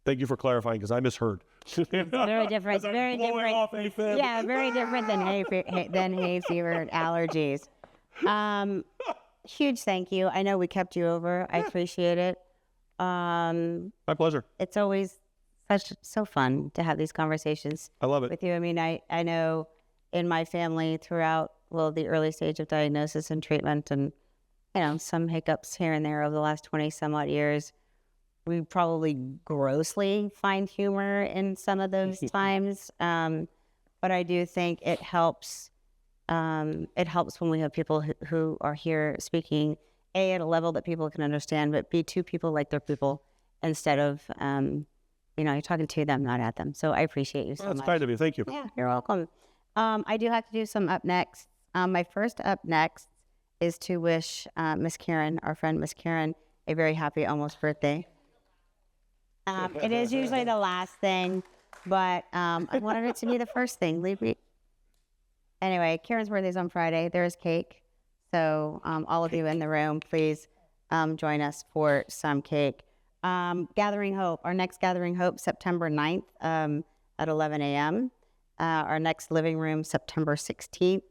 Thank you for clarifying, because I misheard. Very different. Very different. Off AFib. Yeah, very different than hay fever and allergies. Huge thank you. I know we kept you over. I appreciate it. My pleasure. It's always so fun to have these conversations. I love it. With you. I mean, I know in my family throughout, the early stage of diagnosis and treatment, and some hiccups here and there over the last 20 some odd years, we probably grossly find humor in some of those times. But I do think it helps. It helps when we have people who are here speaking, A, at a level that people can understand, but B, to people like they're people, instead of, you're talking to them, not at them. So I appreciate you so much. That's kind of you. Thank you. Yeah, you're welcome. I do have to do some up next. My first up next is to wish Miss Karen, our friend Miss Karen, a very happy almost birthday. It is usually the last thing, but I wanted it to be the first thing. Anyway, Karen's birthday is on Friday. There's cake. So all of you in the room, please join us for some cake. Gathering Hope, our next Gathering Hope, September 9th at 11 a.m. Our next Living Room, September 16th.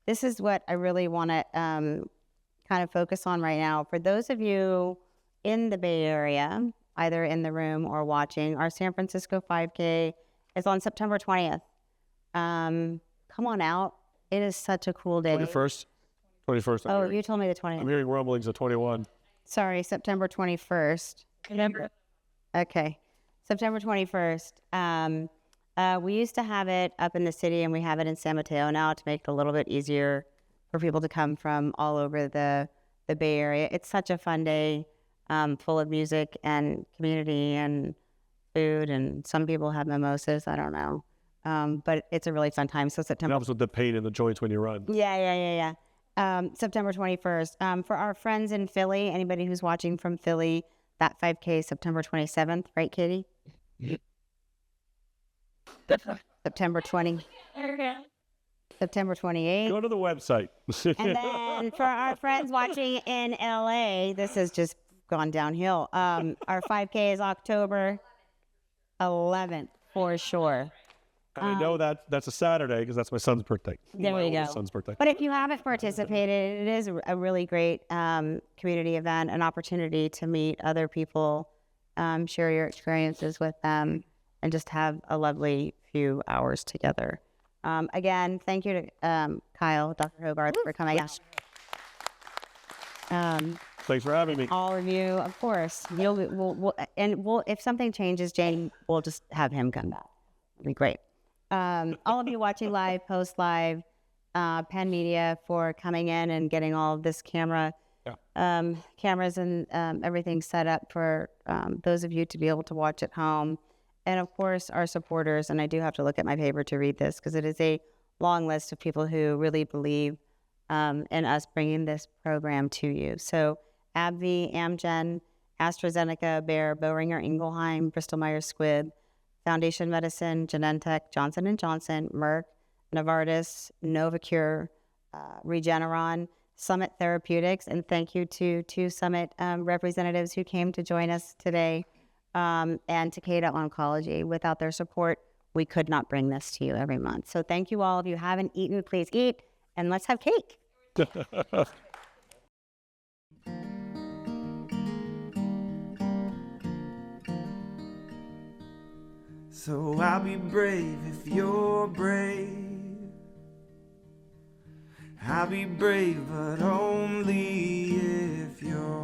This is what I really want to kind of focus on right now. For those of you in the Bay Area, either in the room or watching, our San Francisco 5K is on September 20th. Come on out. It is such a cool day. 21st. Oh, you told me the 20th. I'm hearing rumblings of 21. Sorry, September 21st. Okay, September 21st. We used to have it up in the city, and we have it in San Mateo now to make it a little bit easier for people to come from all over the Bay Area. It's such a fun day, full of music and community and food, and some people have mimosas. I don't know. But it's a really fun time. So September. It helps with the pain in the joints when you run. Yeah. September 21st. For our friends in Philly, anybody who's watching from Philly, that 5K is September 27th, right, Katie? September 20. September 28th. Go to the website. And then for our friends watching in LA, this has just gone downhill. Our 5K is October 11th for sure. I know that's a Saturday because that's my son's birthday. There we go. My son's birthday. But if you haven't participated, it is a really great community event, an opportunity to meet other people, share your experiences with them, and just have a lovely few hours together. Again, thank you to Kyle, Dr. Hogarth, for coming out. Thanks for having me. All of you, of course. We'll if something changes, Jane, we'll just have him come back. It'll be great. All of you watching live, post live, Penn Media for coming in and getting all of this cameras and everything set up for those of you to be able to watch at home. And of course, our supporters, and I do have to look at my paper to read this because it is a long list of people who really believe in us bringing this program to you. So AbbVie, Amgen, AstraZeneca, Bayer, Boehringer Ingelheim, Bristol Myers Squibb, Foundation Medicine, Genentech, Johnson & Johnson, Merck, Novartis, Novacure, Regeneron, Summit Therapeutics, and thank you to two Summit representatives who came to join us today, and Takeda Oncology. Without their support, we could not bring this to you every month. So thank you all. If you haven't eaten, please eat, and let's have cake. So I'll be brave if you're brave. I'll be brave, but only if you're